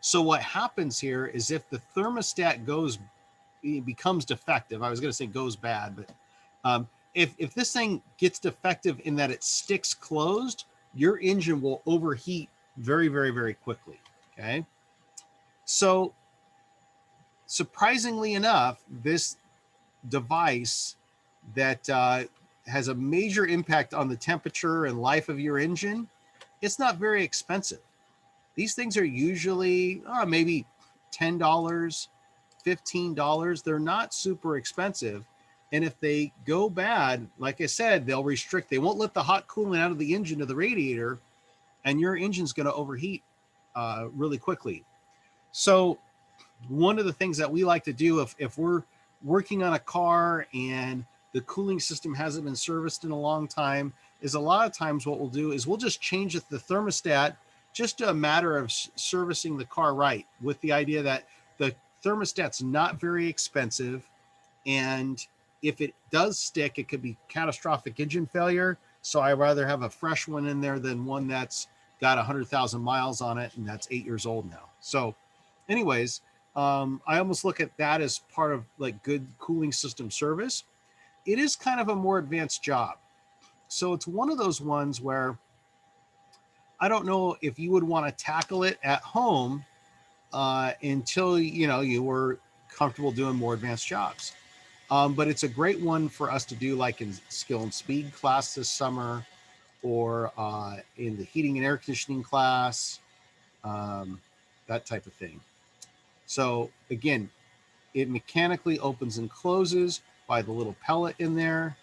Speaker 1: So what happens here is if the thermostat becomes defective, I was going to say goes bad, but if this thing gets defective in that it sticks closed, your engine will overheat very, very, very quickly. Okay. So surprisingly enough, this device that has a major impact on the temperature and life of your engine, it's not very expensive. These things are usually maybe $10, $15. They're not super expensive. And if they go bad, like I said, they'll restrict. They won't let the hot coolant out of the engine to the radiator, and your engine's going to overheat really quickly. So one of the things that we like to do if we're working on a car and the cooling system hasn't been serviced in a long time, is a lot of times what we'll do is we'll just change the thermostat, just a matter of servicing the car right, with the idea that the thermostat's not very expensive, and if it does stick, it could be catastrophic engine failure. So I'd rather have a fresh one in there than one that's got 100,000 miles on it and that's 8 years old now. So anyways, I almost look at that as part of like good cooling system service. It is kind of a more advanced job. So it's one of those ones where I don't know if you would want to tackle it at home until you were comfortable doing more advanced jobs. But it's a great one for us to do, like in skill and speed class this summer, or in the heating and air conditioning class, that type of thing. So again, it mechanically opens and closes by the little pellet in there.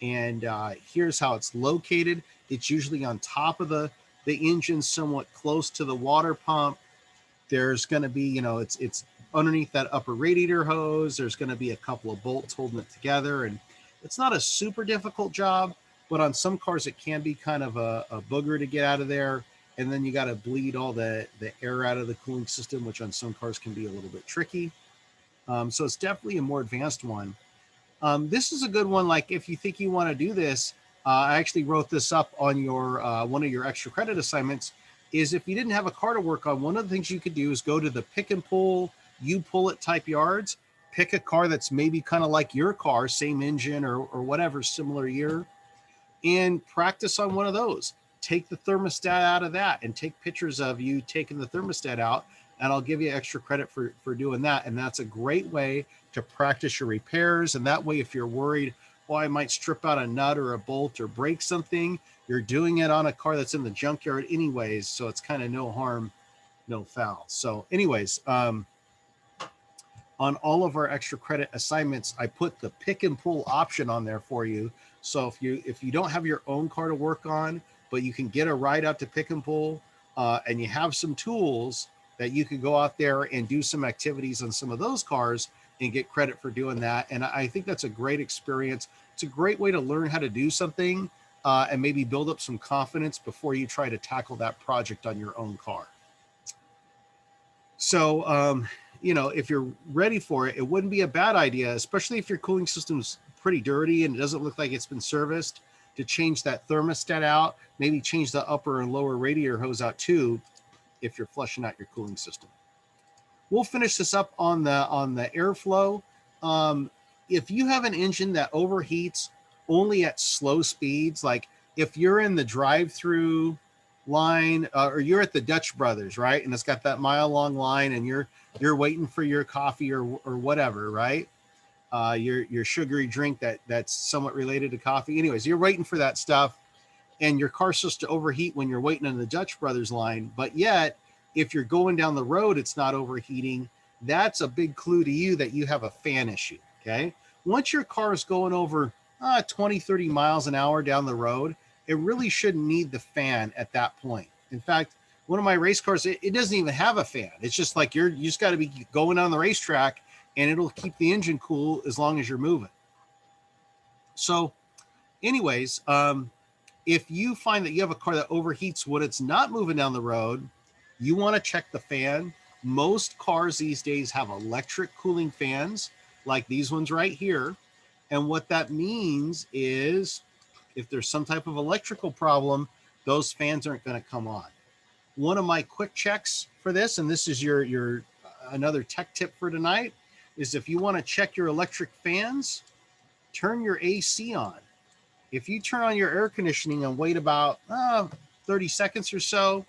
Speaker 1: And here's how it's located. It's usually on top of the engine, somewhat close to the water pump. There's going to be, it's underneath that upper radiator hose. There's going to be a couple of bolts holding it together. And it's not a super difficult job, but on some cars, it can be kind of a booger to get out of there. And then you got to bleed all the air out of the cooling system, which on some cars can be a little bit tricky. So it's definitely a more advanced one. This is a good one. Like if you think you want to do this, I actually wrote this up on your one of your extra credit assignments, is if you didn't have a car to work on, one of the things you could do is go to the pick and pull, you pull it type yards, pick a car that's maybe kind of like your car, same engine or whatever, similar year, and practice on one of those. Take the thermostat out of that and take pictures of you taking the thermostat out, and I'll give you extra credit for doing that. And that's a great way to practice your repairs. And that way, if you're worried, well, I might strip out a nut or a bolt or break something, you're doing it on a car that's in the junkyard anyways. So it's kind of no harm, no foul. So anyways, on all of our extra credit assignments, I put the pick and pull option on there for you. So if you don't have your own car to work on, but you can get a ride out to pick and pull, and you have some tools that you can go out there and do some activities on some of those cars and get credit for doing that. And I think that's a great experience. It's a great way to learn how to do something and maybe build up some confidence before you try to tackle that project on your own car. So, you know, if you're ready for it, it wouldn't be a bad idea, especially if your cooling system's pretty dirty and it doesn't look like it's been serviced, to change that thermostat out, maybe change the upper and lower radiator hose out too, if you're flushing out your cooling system. We'll finish this up on the airflow. If you have an engine that overheats only at slow speeds, like if you're in the drive-through line or you're at the Dutch Brothers, right, and it's got that mile-long line, and you're waiting for your coffee or whatever, right? Your sugary drink that's somewhat related to coffee. Anyways, you're waiting for that stuff, and your car starts to overheat when you're waiting in the Dutch Brothers line. But yet, if you're going down the road, it's not overheating. That's a big clue to you that you have a fan issue. Okay. Once your car is going over 20, 30 miles an hour down the road, it really shouldn't need the fan at that point. In fact, one of my race cars, it doesn't even have a fan. It's just like you just got to be going on the racetrack, and it'll keep the engine cool as long as you're moving. So anyways, if you find that you have a car that overheats when it's not moving down the road, you want to check the fan. Most cars these days have electric cooling fans like these ones right here. And what that means is if there's some type of electrical problem, those fans aren't going to come on. One of my quick checks for this, and this is your another tech tip for tonight, is if you want to check your electric fans, turn your AC on. If you turn on your air conditioning and wait about 30 seconds or so,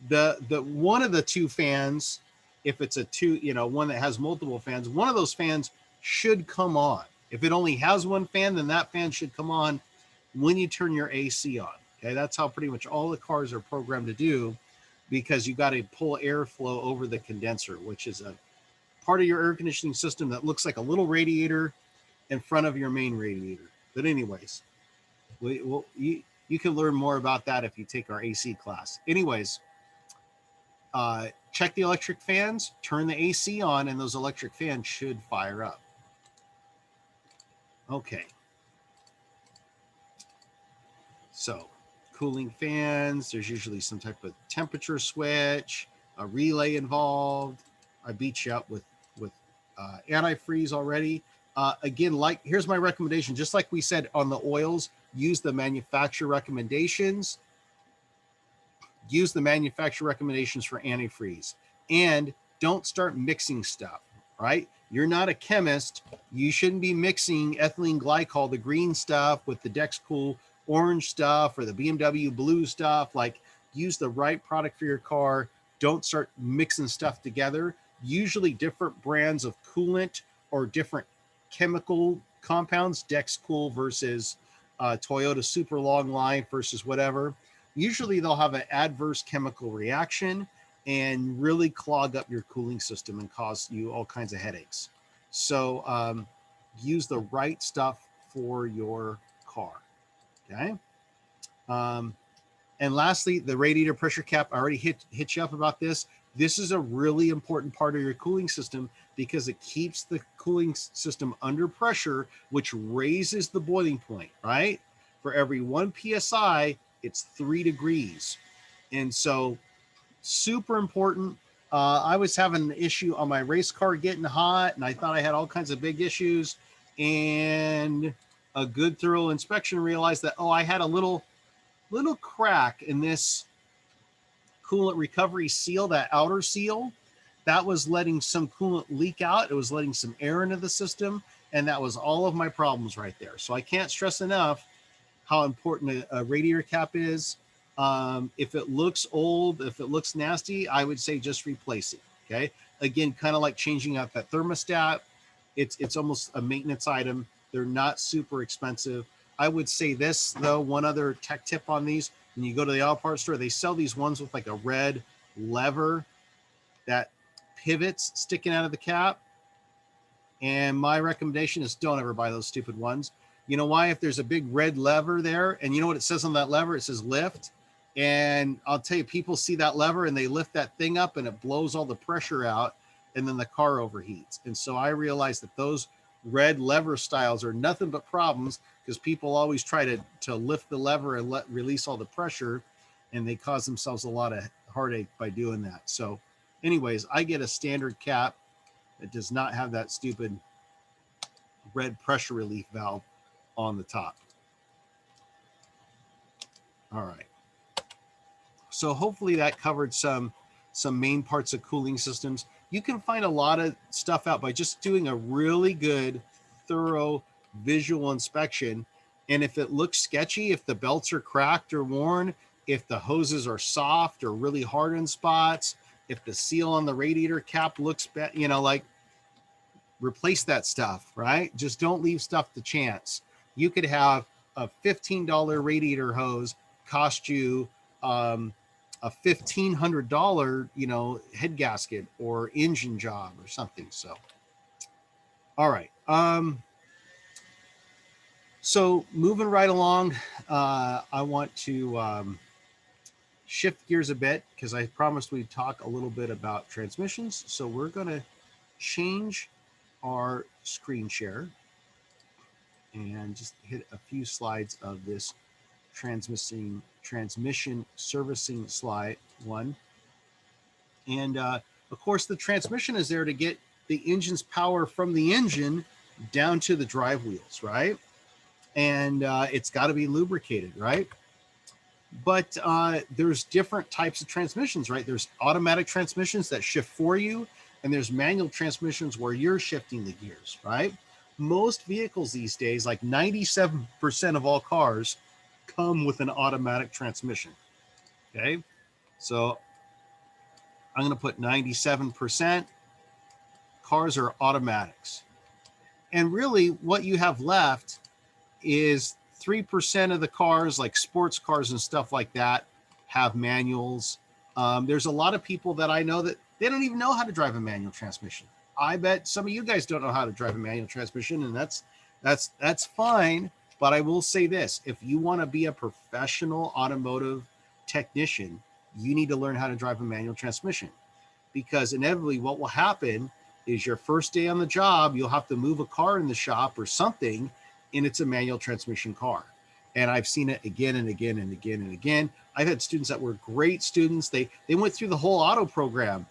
Speaker 1: the one of the two fans, if it's a one that has multiple fans, one of those fans should come on. If it only has one fan, then that fan should come on when you turn your AC on. Okay, that's how pretty much all the cars are programmed to do, because you got to pull airflow over the condenser, which is a part of your air conditioning system that looks like a little radiator in front of your main radiator. But anyways, you can learn more about that if you take our AC class. Anyways, check the electric fans, turn the AC on, and those electric fans should fire up. Okay. So cooling fans, there's usually some type of temperature switch, a relay involved. I beat you up with antifreeze already. Again, here's my recommendation. Just like we said on the oils, use the manufacturer recommendations. Use the manufacturer recommendations for antifreeze, and don't start mixing stuff, right? You're not a chemist. You shouldn't be mixing ethylene glycol, the green stuff, with the Dexcool orange stuff or the BMW blue stuff. Like, use the right product for your car. Don't start mixing stuff together. Usually different brands of coolant or different chemical compounds, Dexcool versus Toyota Super Long Life versus whatever. Usually they'll have an adverse chemical reaction and really clog up your cooling system and cause you all kinds of headaches. So use the right stuff for your car. Okay. And lastly, the radiator pressure cap. I already hit you up about this. This is a really important part of your cooling system because it keeps the cooling system under pressure, which raises the boiling point, right? For every 1 PSI, it's 3 degrees. And so super important. I was having an issue on my race car getting hot, and I thought I had all kinds of big issues. And a good thorough inspection realized that, I had a little crack in this coolant recovery seal, that outer seal, that was letting some coolant leak out. It was letting some air into the system, and that was all of my problems right there. So I can't stress enough how important a radiator cap is. If it looks old, if it looks nasty, I would say just replace it. Okay. Again, kind of like changing out that thermostat. It's almost a maintenance item. They're not super expensive. I would say this though, one other tech tip on these: when you go to the auto parts store, they sell these ones with like a red lever that pivots sticking out of the cap. And my recommendation is don't ever buy those stupid ones. You know why? If there's a big red lever there, and you know what it says on that lever? It says lift. And I'll tell you, people see that lever and they lift that thing up and it blows all the pressure out, and then the car overheats. And so I realized that those red lever styles are nothing but problems, because people always try to lift the lever and release all the pressure, and they cause themselves a lot of heartache by doing that. So Anyways, I get a standard cap that does not have that stupid red pressure relief valve on the top. All right. So hopefully that covered some main parts of cooling systems. You can find a lot of stuff out by just doing a really good, thorough visual inspection. And if it looks sketchy, if the belts are cracked or worn, if the hoses are soft or really hard in spots, if the seal on the radiator cap looks bad, you know, like, replace that stuff, right? Just don't leave stuff to chance. You could have a $15 radiator hose cost you a $1,500, you know, head gasket or engine job or something. So, all right. So moving right along, I want to shift gears a bit because I promised we'd talk a little bit about transmissions. So we're going to change our screen share and just hit a few slides of this transmission servicing slide one. And of course, the transmission is there to get the engine's power from the engine down to the drive wheels, right? And it's got to be lubricated, right? But there's different types of transmissions, right? There's automatic transmissions that shift for you, and there's manual transmissions where you're shifting the gears, right? Most vehicles these days, like 97% of all cars, come with an automatic transmission, okay? So I'm going to put 97%. Cars are automatics. And really what you have left is 3% of the cars, like sports cars and stuff like that, have manuals. There's a lot of people that I know that they don't even know how to drive a manual transmission. I bet some of you guys don't know how to drive a manual transmission, and that's fine. But I will say this: if you want to be a professional automotive technician, you need to learn how to drive a manual transmission, because inevitably what will happen is your first day on the job, you'll have to move a car in the shop or something, and it's a manual transmission car. And I've seen it again and again and again and again. I've had students that were great students. They went through the whole auto program,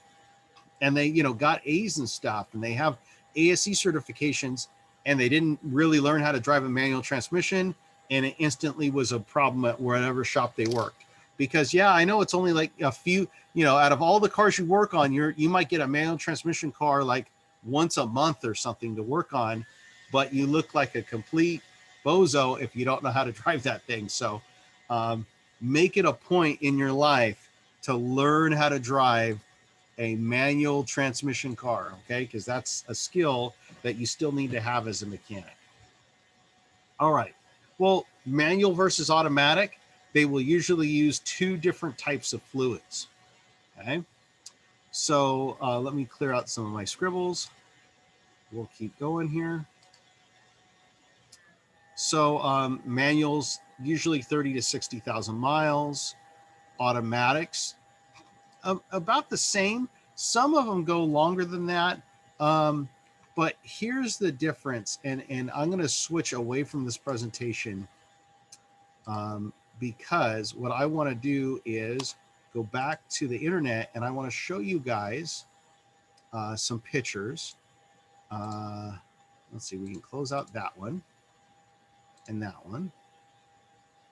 Speaker 1: and they, you know, got A's and stuff, and they have ASE certifications, and they didn't really learn how to drive a manual transmission, and it instantly was a problem at whatever shop they worked. Because yeah, I know it's only like a few, you know, out of all the cars you work on, you might get a manual transmission car like once a month or something to work on, but you look like a complete bozo if you don't know how to drive that thing. So make it a point in your life to learn how to drive a manual transmission car, okay? Because that's a skill that you still need to have as a mechanic. All right. Well, manual versus automatic, they will usually use two different types of fluids, okay? So let me clear out some of my scribbles. We'll keep going here. So manuals, usually 30 to 60,000 miles. Automatics, about the same. Some of them go longer than that. But here's the difference. And I'm going to switch away from this presentation because what I want to do is go back to the internet, and I want to show you guys some pictures. Let's see, we can close out that one and that one.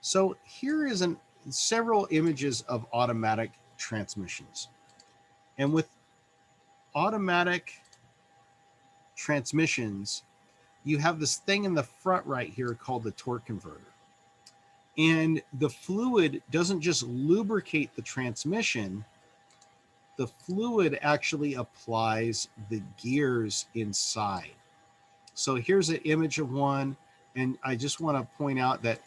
Speaker 1: So here is several images of automatic transmissions. And with automatic transmissions, you have this thing in the front right here called the torque converter. And the fluid doesn't just lubricate the transmission, the fluid actually applies the gears inside. So here's an image of one, and I just want to point out that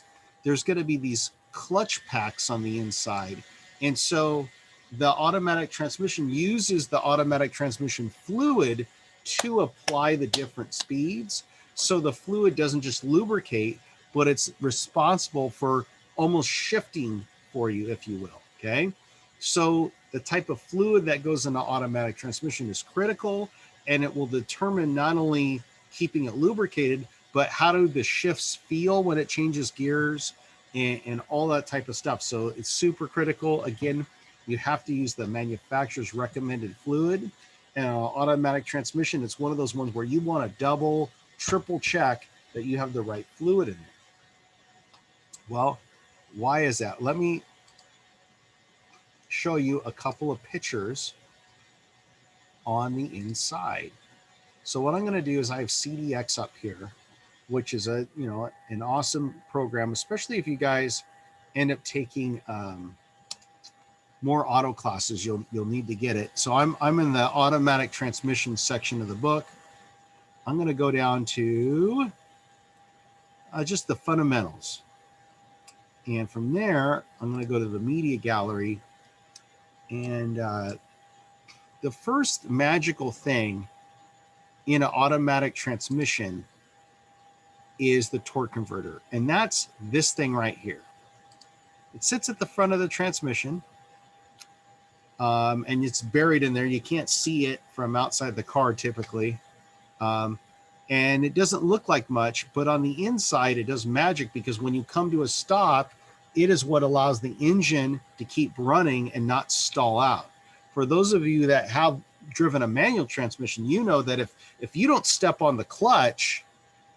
Speaker 1: there's going to be these clutch packs on the inside. And so the automatic transmission uses the automatic transmission fluid to apply the different speeds. So the fluid doesn't just lubricate, but it's responsible for almost shifting for you, if you will, okay? So the type of fluid that goes into automatic transmission is critical, and it will determine not only keeping it lubricated, but how do the shifts feel when it changes gears and all that type of stuff. So it's super critical. Again, you have to use the manufacturer's recommended fluid. And automatic transmission, it's one of those ones where you want to double, triple check that you have the right fluid in there. Well, why is that? Let me show you a couple of pictures on the inside. So what I'm going to do is I have CDX up here, which is a, you know, an awesome program, especially if you guys end up taking more auto classes, you'll need to get it. So I'm in the automatic transmission section of the book. I'm going to go down to just the fundamentals. And from there, I'm going to go to the media gallery. And the first magical thing in an automatic transmission is the torque converter. And that's this thing right here. It sits at the front of the transmission. And it's buried in there. You can't see it from outside the car typically. And it doesn't look like much, but on the inside, it does magic, because when you come to a stop, it is what allows the engine to keep running and not stall out. For those of you that have driven a manual transmission, you know that if you don't step on the clutch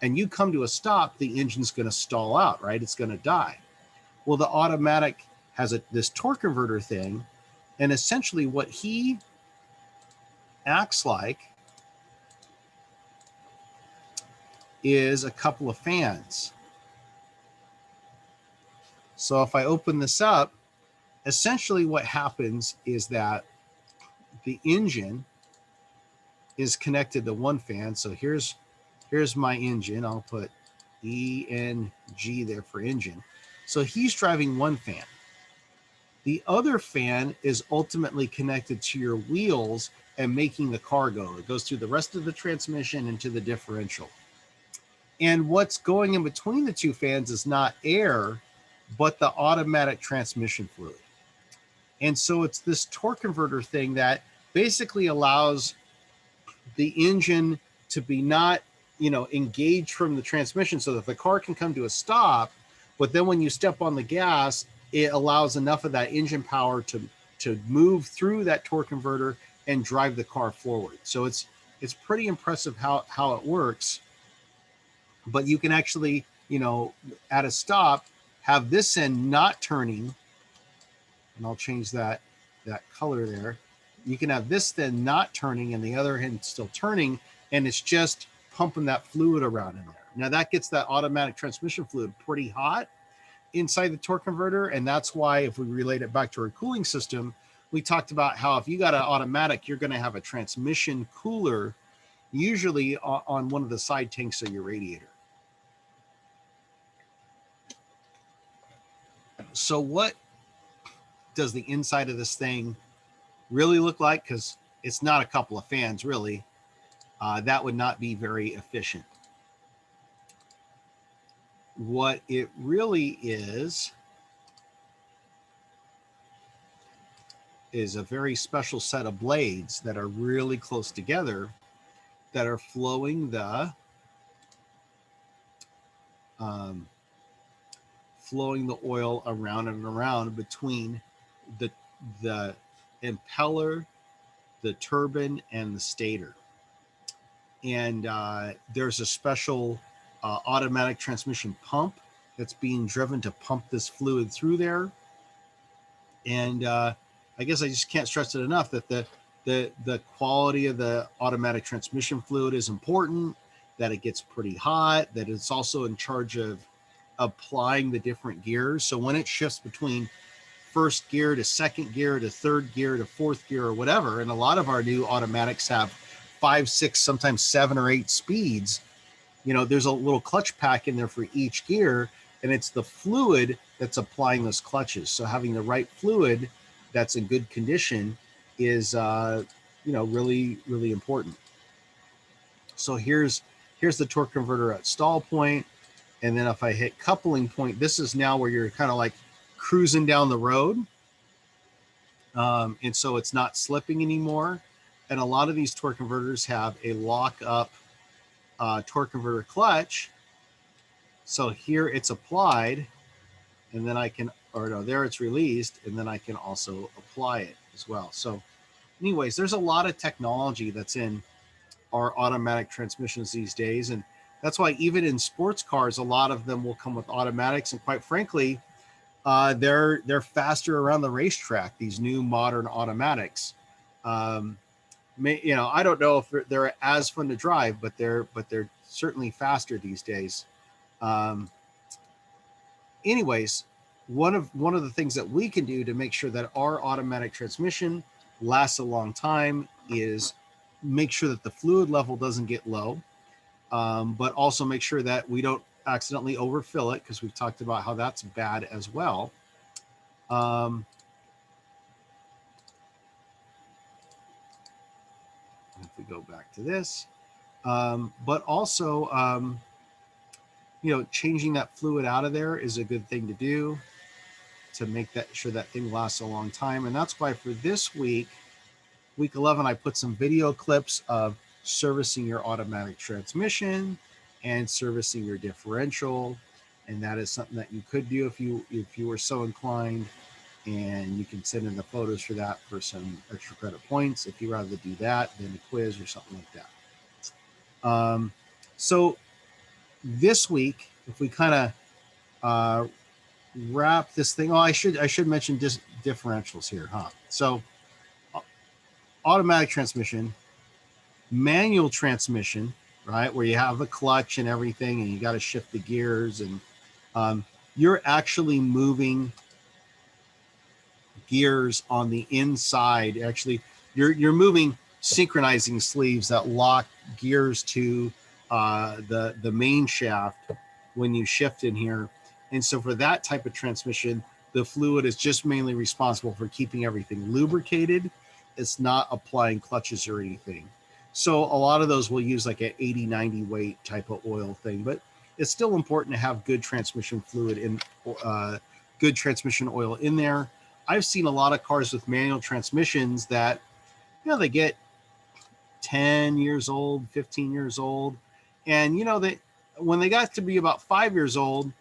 Speaker 1: and you come to a stop, the engine's going to stall out, right? It's going to die. Well, the automatic has this torque converter thing. And essentially what he acts like is a couple of fans. So if I open this up, essentially what happens is that the engine is connected to one fan. So here's my engine. I'll put ENG there for engine. So he's driving one fan. The other fan is ultimately connected to your wheels and making the car go. It goes through the rest of the transmission into the differential. And what's going in between the two fans is not air, but the automatic transmission fluid. And so it's this torque converter thing that basically allows the engine to be not, you know, engaged from the transmission so that the car can come to a stop. But then when you step on the gas, it allows enough of that engine power to move through that torque converter and drive the car forward. So it's pretty impressive how it works. But you can actually, you know, at a stop, have this end not turning, and I'll change that color there. You can have this then not turning and the other end still turning, and it's just pumping that fluid around in there. Now that gets that automatic transmission fluid pretty hot inside the torque converter, and that's why, if we relate it back to our cooling system, we talked about how if you got an automatic, you're going to have a transmission cooler, usually on one of the side tanks of your radiator. So what does the inside of this thing really look like? Because it's not a couple of fans, really. That would not be very efficient. What it really is a very special set of blades that are really close together that are flowing the oil around and around between the impeller, the turbine, and the stator. And there's a special automatic transmission pump that's being driven to pump this fluid through there. And I guess I just can't stress it enough that the quality of the automatic transmission fluid is important, that it gets pretty hot, that it's also in charge of applying the different gears. So when it shifts between first gear to second gear to third gear to fourth gear or whatever, and a lot of our new automatics have 5, 6, sometimes 7 or 8 speeds, you know, there's a little clutch pack in there for each gear, and it's the fluid that's applying those clutches. So having the right fluid that's in good condition is, you know, really, really important. So here's the torque converter at stall point. And then if I hit coupling point, this is now where you're kind of like cruising down the road. And so it's not slipping anymore. And a lot of these torque converters have a lock up torque converter clutch. So here it's applied, and then I can or no, there it's released, and then I can also apply it as well. So anyways, there's a lot of technology that's in our automatic transmissions these days. And that's why even in sports cars, a lot of them will come with automatics. And quite frankly, they're faster around the racetrack, these new modern automatics. I don't know if they're as fun to drive, but they're certainly faster these days. Anyways, one of the things that we can do to make sure that our automatic transmission lasts a long time is make sure that the fluid level doesn't get low, but also make sure that we don't accidentally overfill it, because we've talked about how that's bad as well. If we go back to this, but also, changing that fluid out of there is a good thing to do to make sure that thing lasts a long time. And that's why for this week 11, I put some video clips of servicing your automatic transmission and servicing your differential. And that is something that you could do if you were so inclined. And you can send in the photos for that for some extra credit points if you rather do that than a quiz or something like that. So this week, if we kind of wrap this thing, I should mention differentials here, huh? So automatic transmission, manual transmission, right, where you have the clutch and everything, and you got to shift the gears, and you're actually moving gears on the inside. Actually, you're moving synchronizing sleeves that lock gears to the main shaft when you shift in here. And so for that type of transmission, the fluid is just mainly responsible for keeping everything lubricated. It's not applying clutches or anything. So a lot of those will use like an 80-90 weight type of oil thing, but it's still important to have good transmission fluid in, good transmission oil in there. I've seen a lot of cars with manual transmissions that, they get 10 years old, 15 years old. And, when they got to be about 5 years old,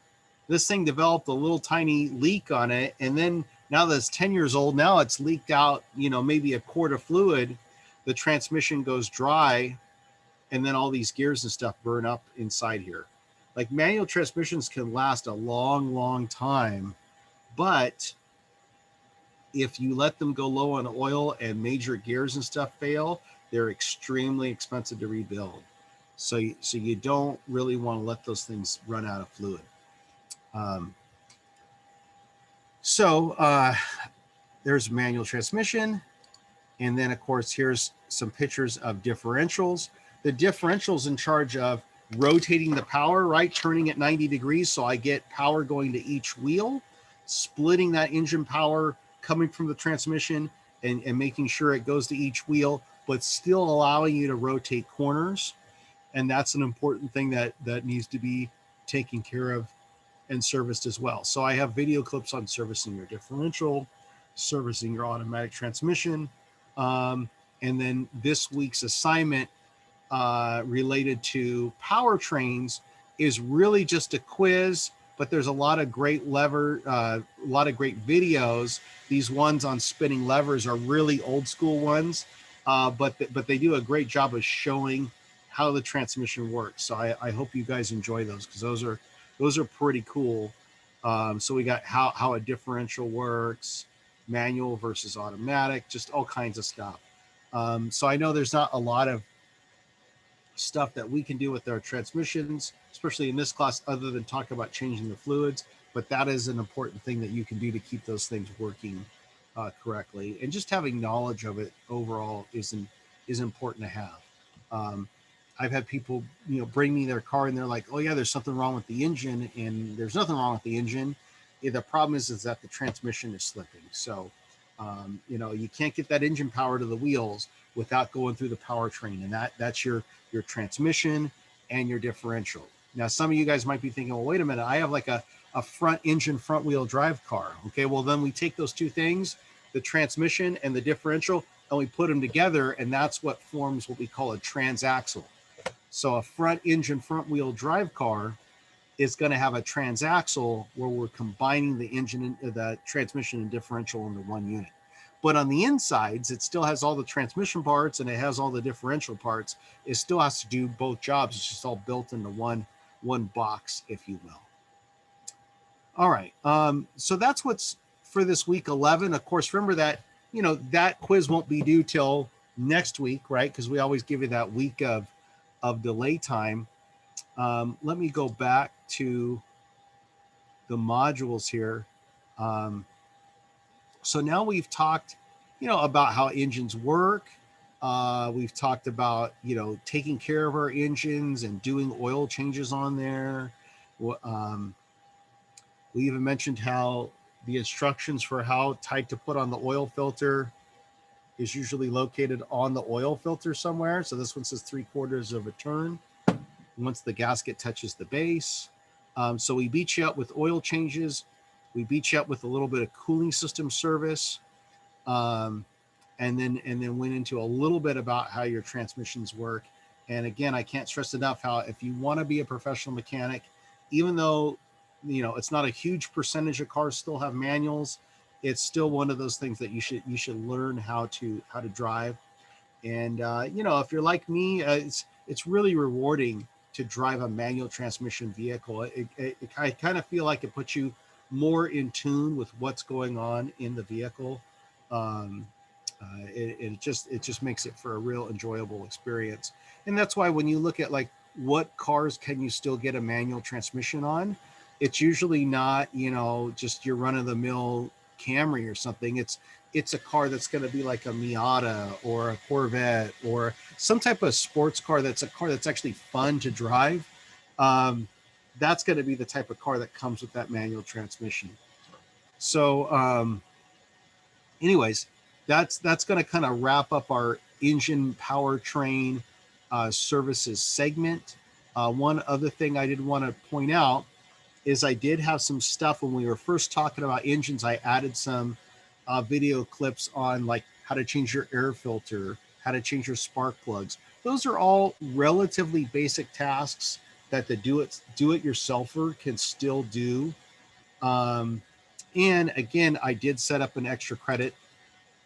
Speaker 1: this thing developed a little tiny leak on it. And then now that it's 10 years old, now it's leaked out, maybe a quart of fluid. The transmission goes dry, and then all these gears and stuff burn up inside here. Like manual transmissions can last a long, long time, but if you let them go low on oil and major gears and stuff fail, they're extremely expensive to rebuild. So you don't really want to let those things run out of fluid. There's manual transmission. And then, of course, here's some pictures of differentials. The differential's in charge of rotating the power, right? Turning it 90 degrees. So I get power going to each wheel, splitting that engine power coming from the transmission and making sure it goes to each wheel, but still allowing you to rotate corners. And that's an important thing that needs to be taken care of and serviced as well. So I have video clips on servicing your differential, servicing your automatic transmission. And then this week's assignment related to powertrains is really just a quiz, but there's a lot of great a lot of great videos. These ones on spinning levers are really old school ones, but they do a great job of showing how the transmission works. So I hope you guys enjoy those, because those are pretty cool. So we got how a differential works, manual versus automatic, just all kinds of stuff. So I know there's not a lot of stuff that we can do with our transmissions, especially in this class, other than talk about changing the fluids, but that is an important thing that you can do to keep those things working correctly. And just having knowledge of it overall is important to have. I've had people, bring me their car and they're like, oh yeah, there's something wrong with the engine, and there's nothing wrong with the engine. The problem is that the transmission is slipping. So, you can't get that engine power to the wheels without going through the powertrain, and that's your transmission and your differential. Now, some of you guys might be thinking, well, wait a minute, I have like a front engine, front wheel drive car. Okay, well then we take those two things, the transmission and the differential, and we put them together, and that's what forms what we call a transaxle. So a front engine, front wheel drive car is going to have a transaxle where we're combining the engine and the transmission and differential into one unit. But on the insides, it still has all the transmission parts and it has all the differential parts. It still has to do both jobs. It's just all built into one box, if you will. All right. So that's what's for this week 11. Of course, remember that, you know, that quiz won't be due till next week, right? Because we always give you that week of delay time. Let me go back to the modules here. So now we've talked, you know, about how engines work. We've talked about, you know, taking care of our engines and doing oil changes on there. We even mentioned how the instructions for how tight to put on the oil filter is usually located on the oil filter somewhere. So this one says 3/4 of a turn once the gasket touches the base. So we beat you up with oil changes. We beat you up with a little bit of cooling system service. And then went into a little bit about how your transmissions work. And again, I can't stress enough how if you want to be a professional mechanic, even though, you know, it's not a huge percentage of cars still have manuals, it's still one of those things that you should learn how to drive. And you know, if you're like me, it's really rewarding to drive a manual transmission vehicle. I kind of feel like it puts you more in tune with what's going on in the vehicle. It just makes it for a real enjoyable experience. And that's why when you look at like what cars can you still get a manual transmission on, it's usually not, you know, just your run-of-the-mill Camry or something. It's a car that's going to be like a Miata or a Corvette or some type of sports car that's a car that's actually fun to drive. That's going to be the type of car that comes with that manual transmission. So anyways, that's going to kind of wrap up our engine powertrain services segment. One other thing I did want to point out is I did have some stuff when we were first talking about engines. I added some video clips on like how to change your air filter, how to change your spark plugs. Those are all relatively basic tasks that the do-it-yourselfer can still do. And again, I did set up an extra credit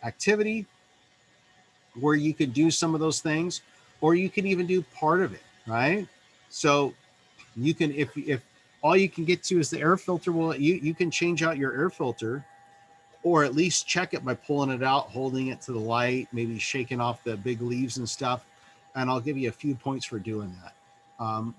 Speaker 1: activity where you could do some of those things, or you can even do part of it, right? So you can, if all you can get to is the air filter, well, you can change out your air filter, or at least check it by pulling it out, holding it to the light, maybe shaking off the big leaves and stuff. And I'll give you a few points for doing that.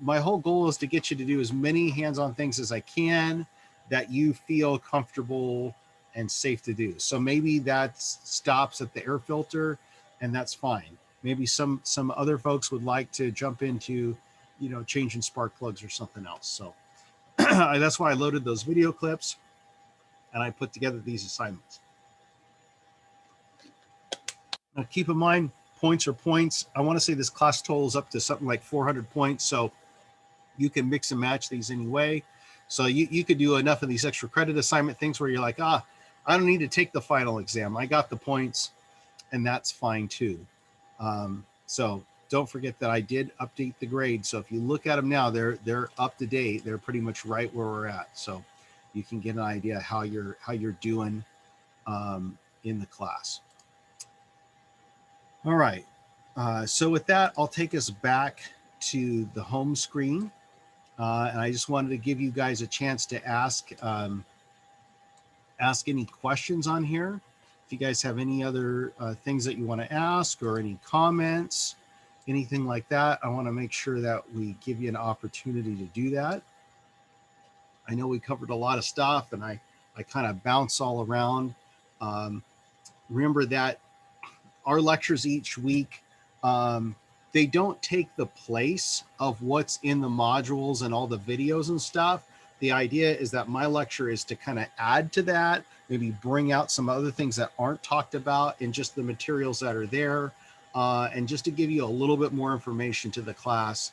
Speaker 1: My whole goal is to get you to do as many hands-on things as I can that you feel comfortable and safe to do. So maybe that stops at the air filter, and that's fine. Maybe some other folks would like to jump into, you know, changing spark plugs or something else. So that's why I loaded those video clips and I put together these assignments. Now keep in mind, points are points. I want to say this class totals up to something like 400 points. So you can mix and match these anyway. So you could do enough of these extra credit assignment things where you're like, I don't need to take the final exam. I got the points, and that's fine too. So don't forget that I did update the grade. So if you look at them now, they're up to date. They're pretty much right where we're at. So you can get an idea how you're doing in the class. All right. So with that, I'll take us back to the home screen. And I just wanted to give you guys a chance to ask any questions on here. If you guys have any other things that you want to ask or any comments, anything like that, I want to make sure that we give you an opportunity to do that. I know we covered a lot of stuff and I kind of bounce all around. Remember that our lectures each week, they don't take the place of what's in the modules and all the videos and stuff. The idea is that my lecture is to kind of add to that, maybe bring out some other things that aren't talked about in just the materials that are there, and just to give you a little bit more information to the class,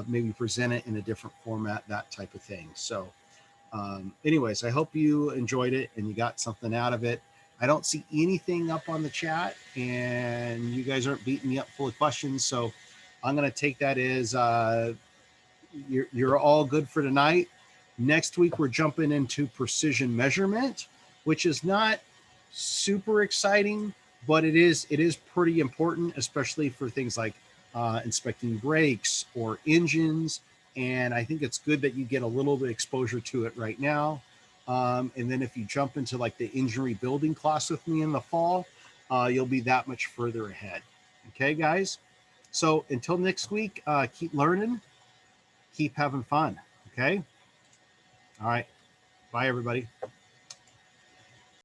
Speaker 1: maybe present it in a different format, that type of thing. So anyways, I hope you enjoyed it and you got something out of it. I don't see anything up on the chat and you guys aren't beating me up full of questions. So I'm going to take that as you're all good for tonight. Next week, we're jumping into precision measurement, which is not super exciting, but it is pretty important, especially for things like inspecting brakes or engines. And I think it's good that you get a little bit of exposure to it right now. And then if you jump into like the engine rebuilding class with me in the fall, you'll be that much further ahead. Okay, guys? So until next week, keep learning, keep having fun. Okay? All right. Bye, everybody.